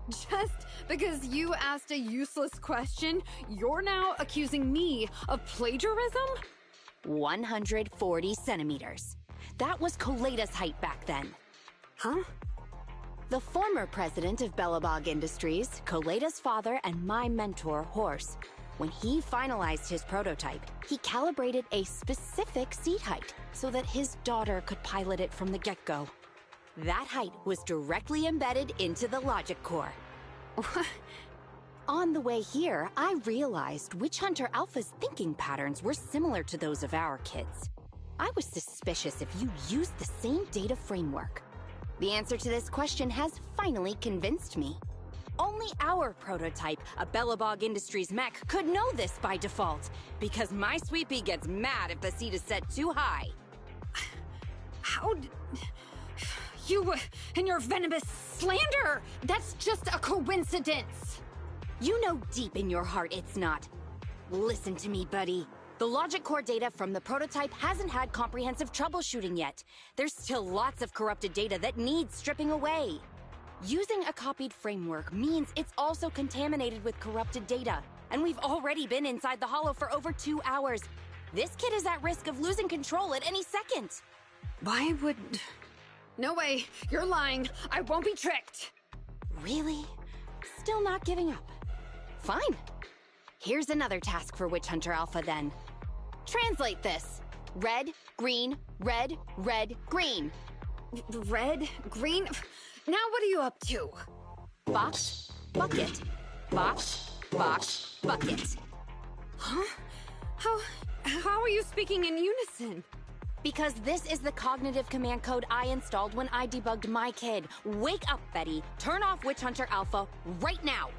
Just because you asked a useless question, you're now accusing me of plagiarism? 140 centimeters. That was Koleda's height back then. Huh? The former president of Belobog Industries, Koleda's father, and my mentor, Horse. When he finalized his prototype, he calibrated a specific seat height so that his daughter could pilot it from the get-go. That height was directly embedded into the logic core. On the way here, I realized Witch Hunter Alpha's thinking patterns were similar to those of our kids. I was suspicious if you used the same data framework. The answer to this question has finally convinced me. Only our prototype, a Belobog Industries mech, could know this by default, because my sweet pea gets mad if the seat is set too high. How did... You and your venomous slander! That's just a coincidence! You know deep in your heart it's not. Listen to me, buddy. The logic core data from the prototype hasn't had comprehensive troubleshooting yet. There's still lots of corrupted data that needs stripping away. Using a copied framework means it's also contaminated with corrupted data, and we've already been inside the Holo for over 2 hours. This kid is at risk of losing control at any second. Why would... No way. You're lying. I won't be tricked. Really? Still not giving up. Fine. Here's another task for Witch Hunter Alpha then. Translate this. Red, green, red, red, green. Red? Green? Now what are you up to? Box, bucket. Box, box, bucket. Huh? How are you speaking in unison? Because this is the cognitive command code I installed when I debugged my kid. Wake up, Betty. Turn off Witch Hunter Alpha right now.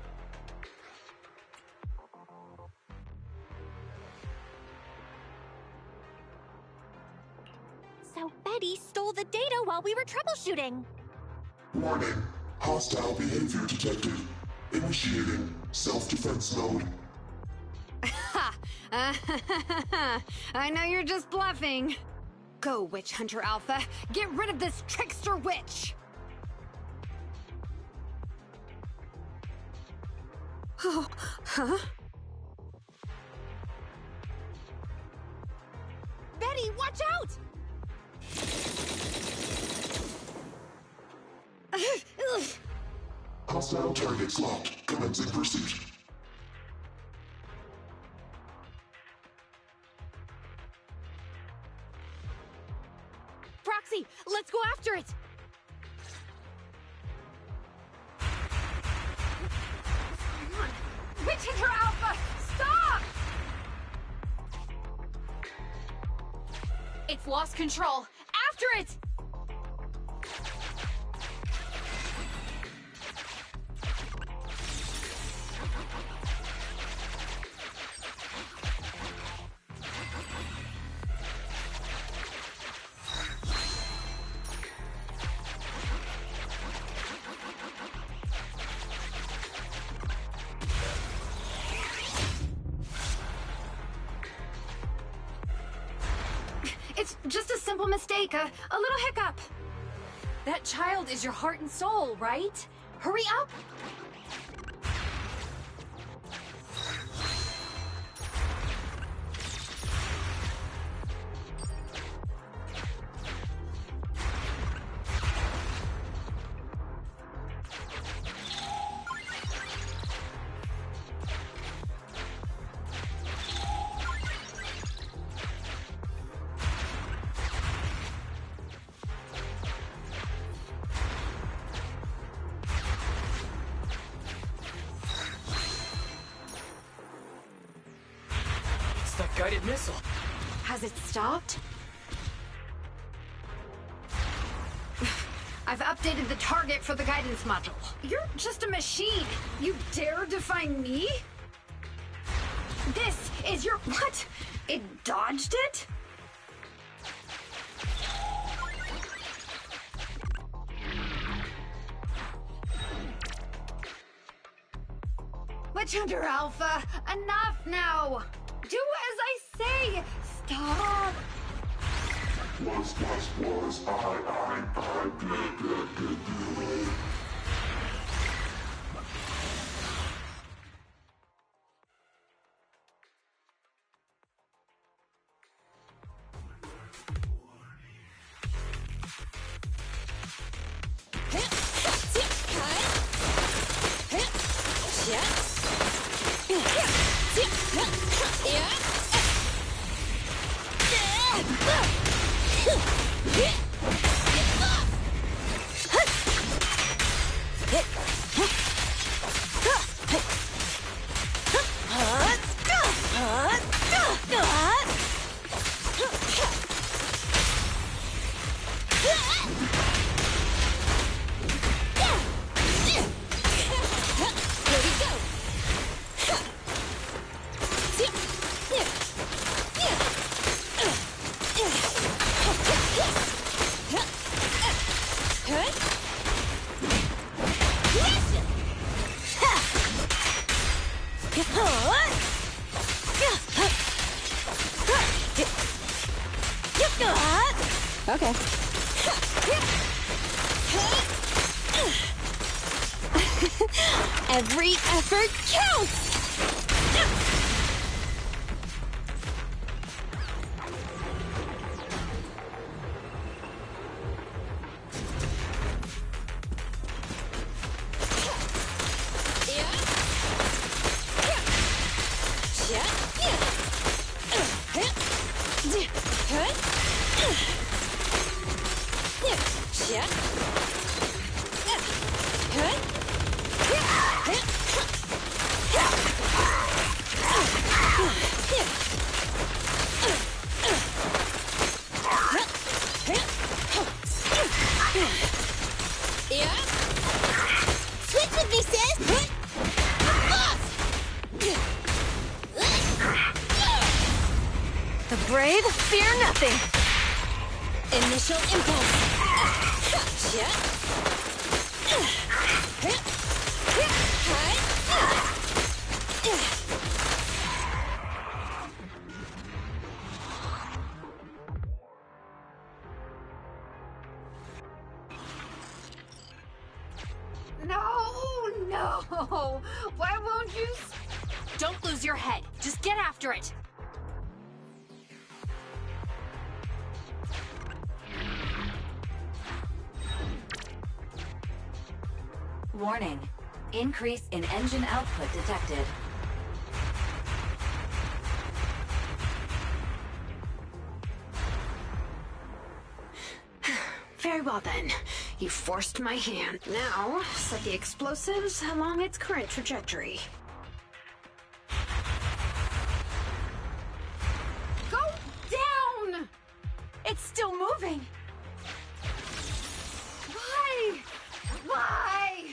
So Betty stole the data while we were troubleshooting. Warning. Hostile behavior detected. Initiating self-defense mode. Ha! I know you're just bluffing. Go, Witch Hunter Alpha. Get rid of this trickster witch! Oh, huh? Betty, watch out! Hostile targets locked. Commencing pursuit. Proxy, let's go after it! Come on. Witch Hunter Alpha, stop! It's lost control. After it! It's just a simple mistake, a little hiccup. That child is your heart and soul, right? Hurry up! That guided missile. Has it stopped? I've updated the target for the guidance module. You're just a machine. You dare defy me? This is your... What? It dodged it? Witch Hunter Alpha, enough now! Do as I say! Stop! Was, I, good. Okay. Every effort counts! The brave fear nothing. Initial impulse. No! Why won't you? Don't lose your head. Just get after it. Warning. Increase in engine output detected. Very well then. You forced my hand. Now, set the explosives along its current trajectory. Go down! It's still moving. Why? Why?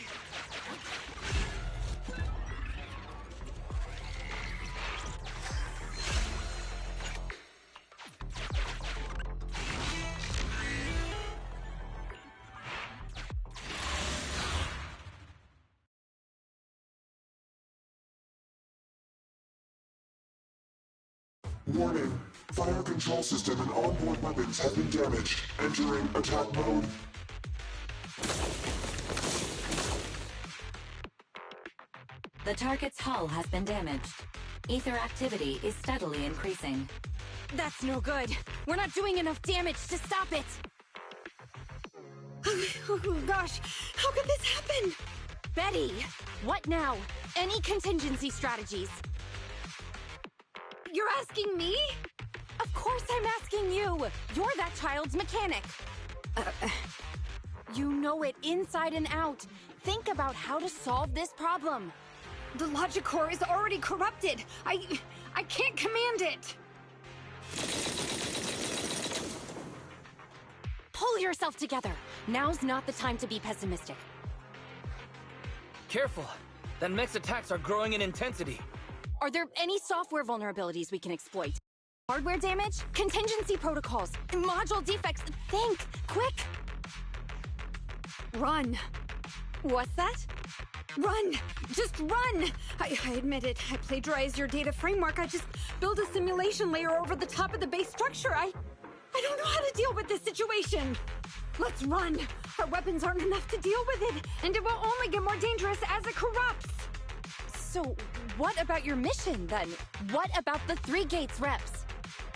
Warning. Fire control system and onboard weapons have been damaged. Entering attack mode. The target's hull has been damaged. Ether activity is steadily increasing. That's no good. We're not doing enough damage to stop it. Oh gosh, how could this happen? Betty, what now? Any contingency strategies? You're asking me? Of course I'm asking you. You're that child's mechanic. You know it inside and out. Think about how to solve this problem. The logic core is already corrupted. I can't command it. Pull yourself together. Now's not the time to be pessimistic. Careful. That mech's attacks are growing in intensity. Are there any software vulnerabilities we can exploit? Hardware damage? Contingency protocols? Module defects? Think! Quick! Run. What's that? Run! Just run! I admit it. I plagiarized your data framework. I just built a simulation layer over the top of the base structure. I don't know how to deal with this situation. Let's run. Our weapons aren't enough to deal with it, and it will only get more dangerous as it corrupts. So, what about your mission, then? What about the 3 gates reps?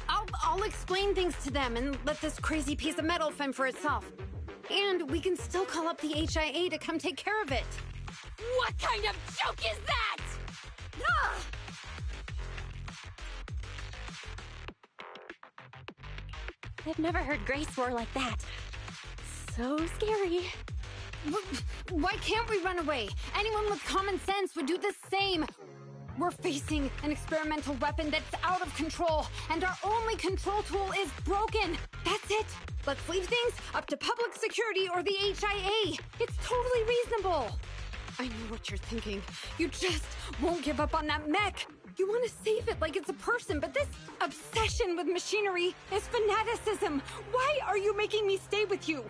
I'll explain things to them and let this crazy piece of metal fend for itself. And we can still call up the HIA to come take care of it. What kind of joke is that? Ah! I've never heard Grace roar like that. So scary. Why can't we run away? Anyone with common sense would do the same. We're facing an experimental weapon that's out of control, and our only control tool is broken. That's it. Let's leave things up to public security or the HIA. It's totally reasonable. I know what you're thinking. You just won't give up on that mech. You want to save it like it's a person, but this obsession with machinery is fanaticism. Why are you making me stay with you?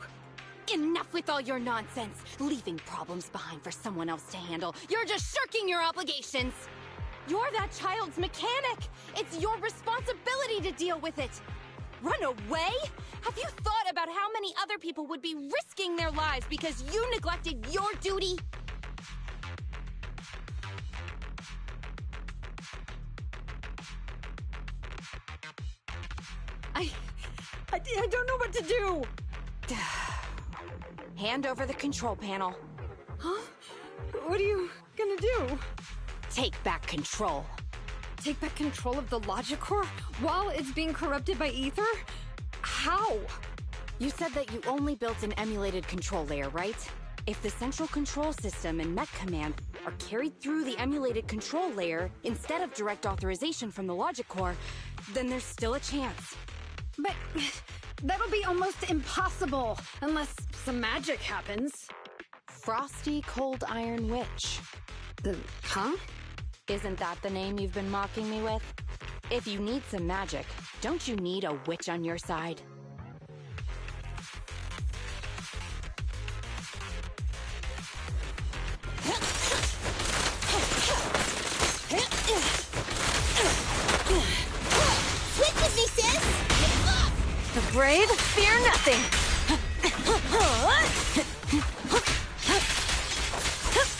Enough with all your nonsense. Leaving problems behind for someone else to handle. You're just shirking your obligations. You're that child's mechanic. It's your responsibility to deal with it. Run away? Have you thought about how many other people would be risking their lives because you neglected your duty? I don't know what to do. Hand over the control panel. Huh? What are you gonna do? Take back control. Take back control of the logic core while it's being corrupted by ether? How? You said that you only built an emulated control layer, right? If the central control system and mech command are carried through the emulated control layer instead of direct authorization from the logic core, then there's still a chance. But that'll be almost impossible unless some magic happens. Frosty Cold Iron Witch. Huh? Isn't that the name you've been mocking me with? If you need some magic, don't you need a witch on your side? Switch with me, sis! The brave fear nothing!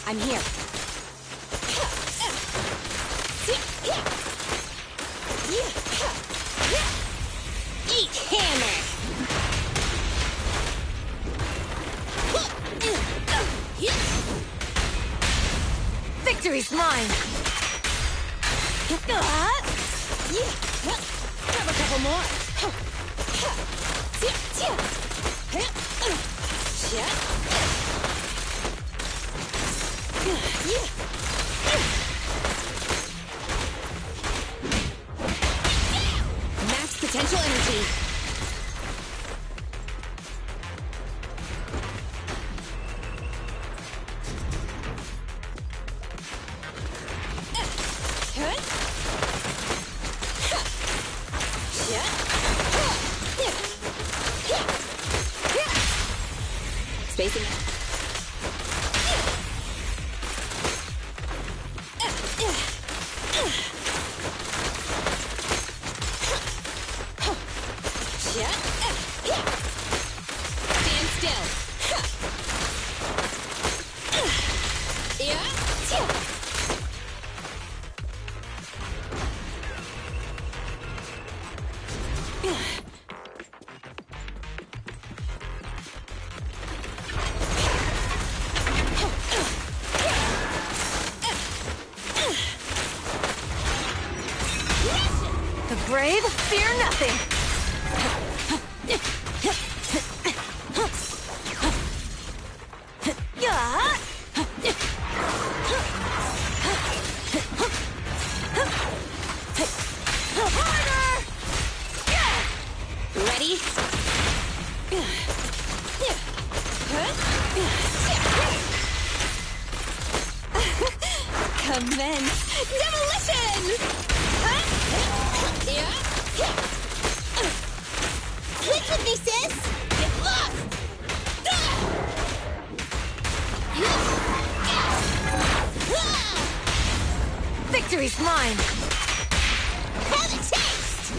I'm here. Eat hammer! Victory's mine! Grab a couple more. Max potential energy. Spacing. Stand still. The brave fear nothing! Ready? Commence demolition! Switch with me, sis! Get lost! Victory's mine! Have a taste!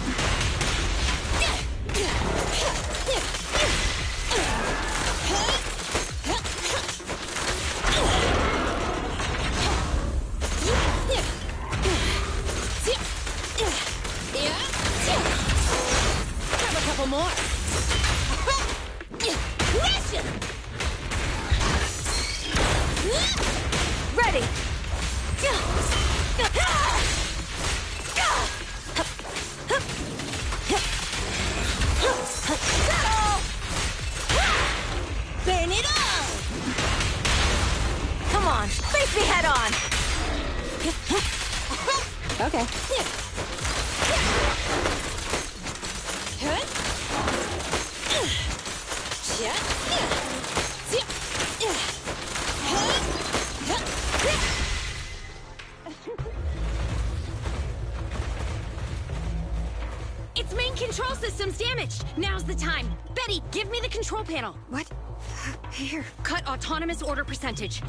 Grab a couple more. Ready! Burn it all! Come on, face me head on! Okay. Its main control system's damaged. Now's the time. Betty, give me the control panel. What? Here. Cut autonomous order percentage.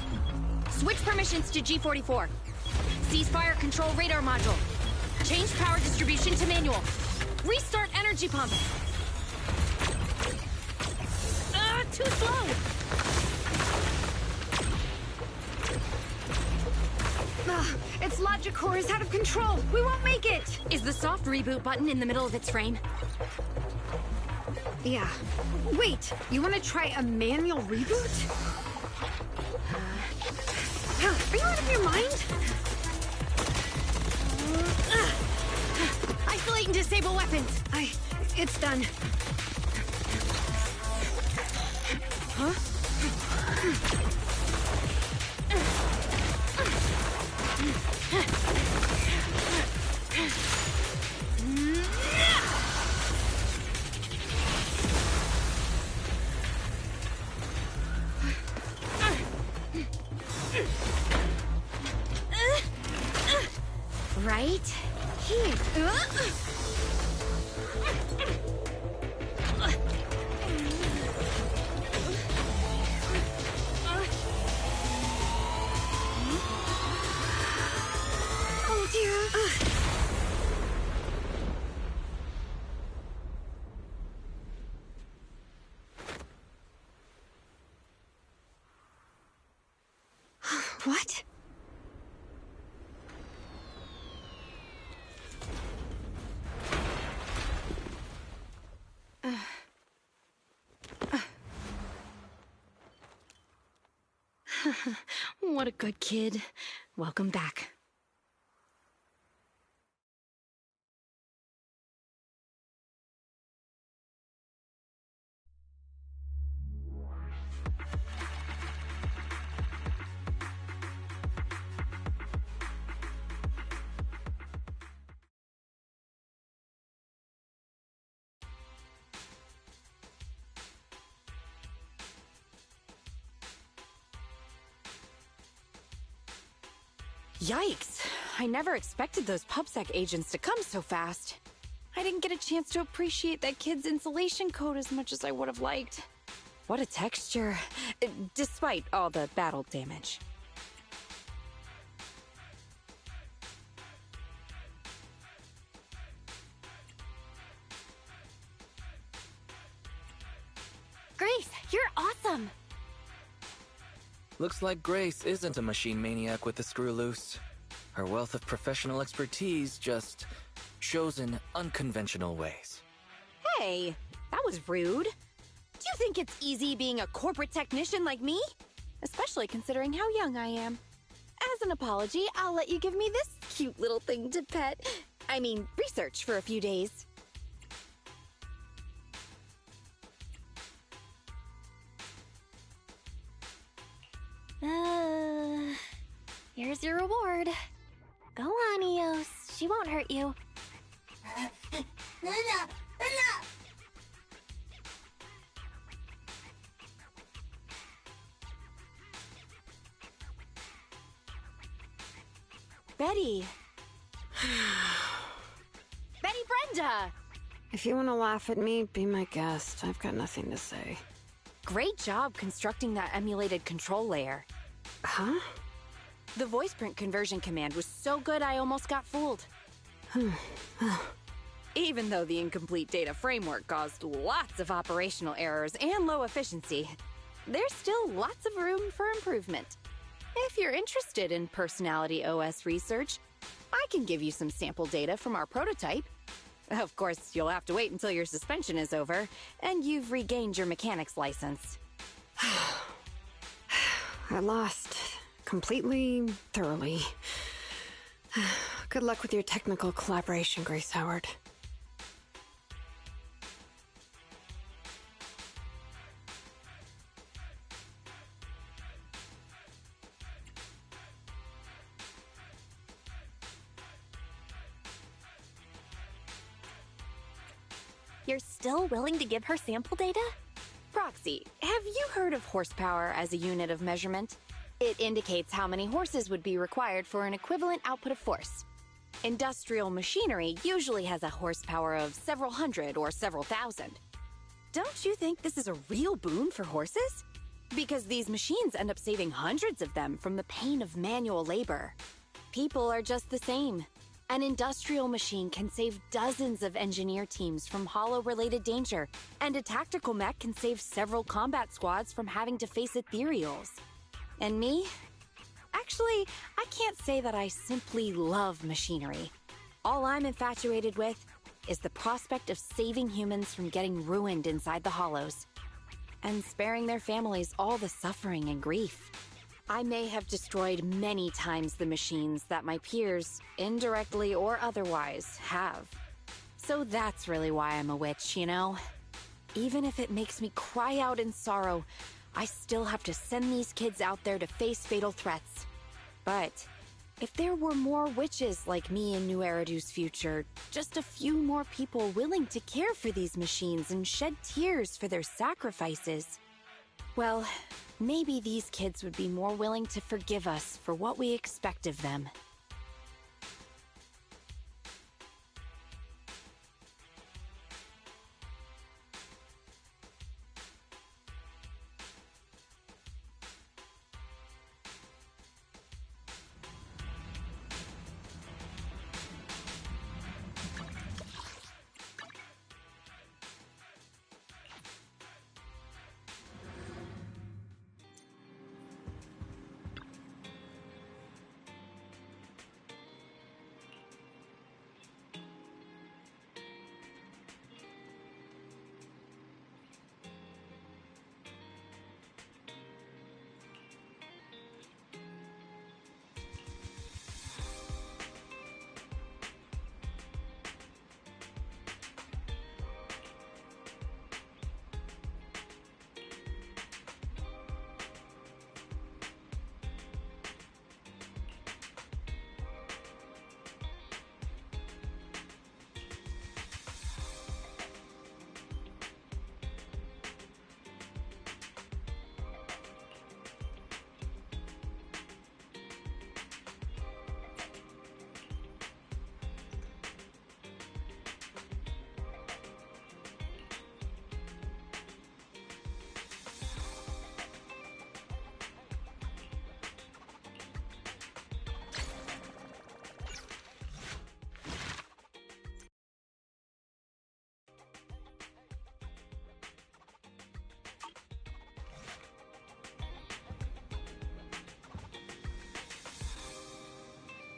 Switch permissions to G44. Cease fire control radar module. Change power distribution to manual. Restart energy pump. Too slow. Its logic core is out of control. We won't make it. Is the soft reboot button in the middle of its frame? Yeah. Wait, you want to try a manual reboot? Are you out of your mind? Isolate and disable weapons. It's done. Huh? Right? Here. Oh dear. What? What a good kid. Welcome back. Yikes! I never expected those PubSec agents to come so fast. I didn't get a chance to appreciate that kid's insulation coat as much as I would have liked. What a texture, despite all the battle damage. Grace, you're awesome! Looks like Grace isn't a machine maniac with the screw loose. Her wealth of professional expertise just shows in unconventional ways. Hey, that was rude. Do you think it's easy being a corporate technician like me? Especially considering how young I am. As an apology, I'll let you give me this cute little thing to pet. I mean, research for a few days. Here's your reward. Go on, Eos. She won't hurt you. Betty. Betty Brenda! If you want to laugh at me, be my guest. I've got nothing to say. Great job constructing that emulated control layer. Huh? The voice print conversion command was so good I almost got fooled. Even though the incomplete data framework caused lots of operational errors and low efficiency, there's still lots of room for improvement. If you're interested in Personality OS research, I can give you some sample data from our prototype. Of course, you'll have to wait until your suspension is over and you've regained your mechanics license. I lost. Completely, thoroughly. Good luck with your technical collaboration, Grace Howard. You're still willing to give her sample data? Proxy, have you heard of horsepower as a unit of measurement? It indicates how many horses would be required for an equivalent output of force. Industrial machinery usually has a horsepower of several hundred or several thousand. Don't you think this is a real boon for horses? Because these machines end up saving hundreds of them from the pain of manual labor. People are just the same. An industrial machine can save dozens of engineer teams from hollow-related danger, and a tactical mech can save several combat squads from having to face ethereals. And me? Actually, I can't say that I simply love machinery. All I'm infatuated with is the prospect of saving humans from getting ruined inside the hollows, and sparing their families all the suffering and grief. I may have destroyed many times the machines that my peers, indirectly or otherwise, have. So that's really why I'm a witch, you know? Even if it makes me cry out in sorrow, I still have to send these kids out there to face fatal threats. But if there were more witches like me in New Eridu's future, just a few more people willing to care for these machines and shed tears for their sacrifices, well, maybe these kids would be more willing to forgive us for what we expect of them.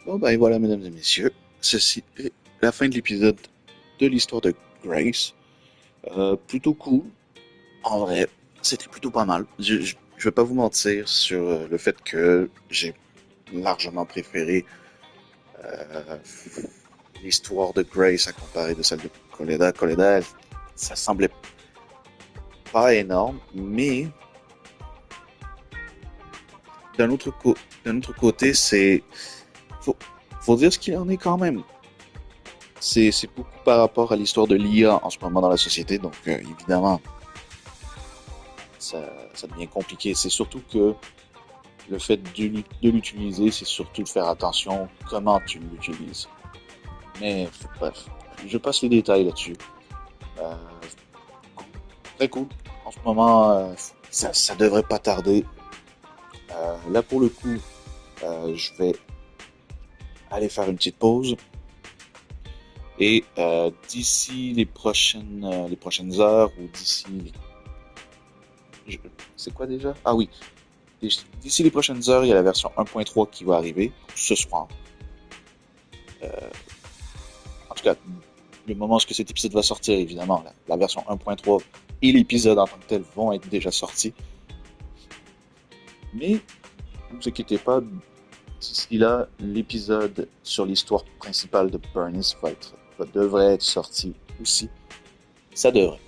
Bon, ben voilà, mesdames et messieurs, ceci est la fin de l'épisode de l'histoire de Grace. Plutôt cool, en vrai, c'était plutôt pas mal. Je vais pas vous mentir sur le fait que j'ai largement préféré euh, l'histoire de Grace à comparer de celle de Coletta. Coletta, ça semblait pas énorme, mais d'un autre, d'un autre côté, faut, faut dire ce qu'il en est quand même. C'est beaucoup par rapport à l'histoire de l'IA en ce moment dans la société, donc évidemment, ça, ça devient compliqué. C'est surtout que le fait de l'utiliser, c'est surtout de faire attention comment tu l'utilises. Mais bref, je passe les détails là-dessus. Euh, Très cool. En ce moment, ça devrait pas tarder. Là, pour le coup, je vais aller faire une petite pause. Et d'ici les prochaines heures, ou c'est quoi déjà? Ah oui, d'ici les prochaines heures, il y a la version 1.3 qui va arriver ce soir. En tout cas, le moment où cet épisode va sortir, évidemment, la version 1.3 et l'épisode en tant que tel vont être déjà sortis. Mais ne vous inquiétez pas, d'ici là, l'épisode sur l'histoire principale de Burns devrait être sorti aussi. Ça devrait.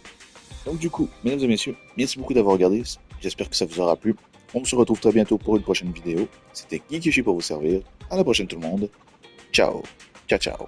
Donc du coup, mesdames et messieurs, merci beaucoup d'avoir regardé. J'espère que ça vous aura plu. On se retrouve très bientôt pour une prochaine vidéo. C'était GeekYoshii pour vous servir. À la prochaine tout le monde. Ciao. Ciao ciao.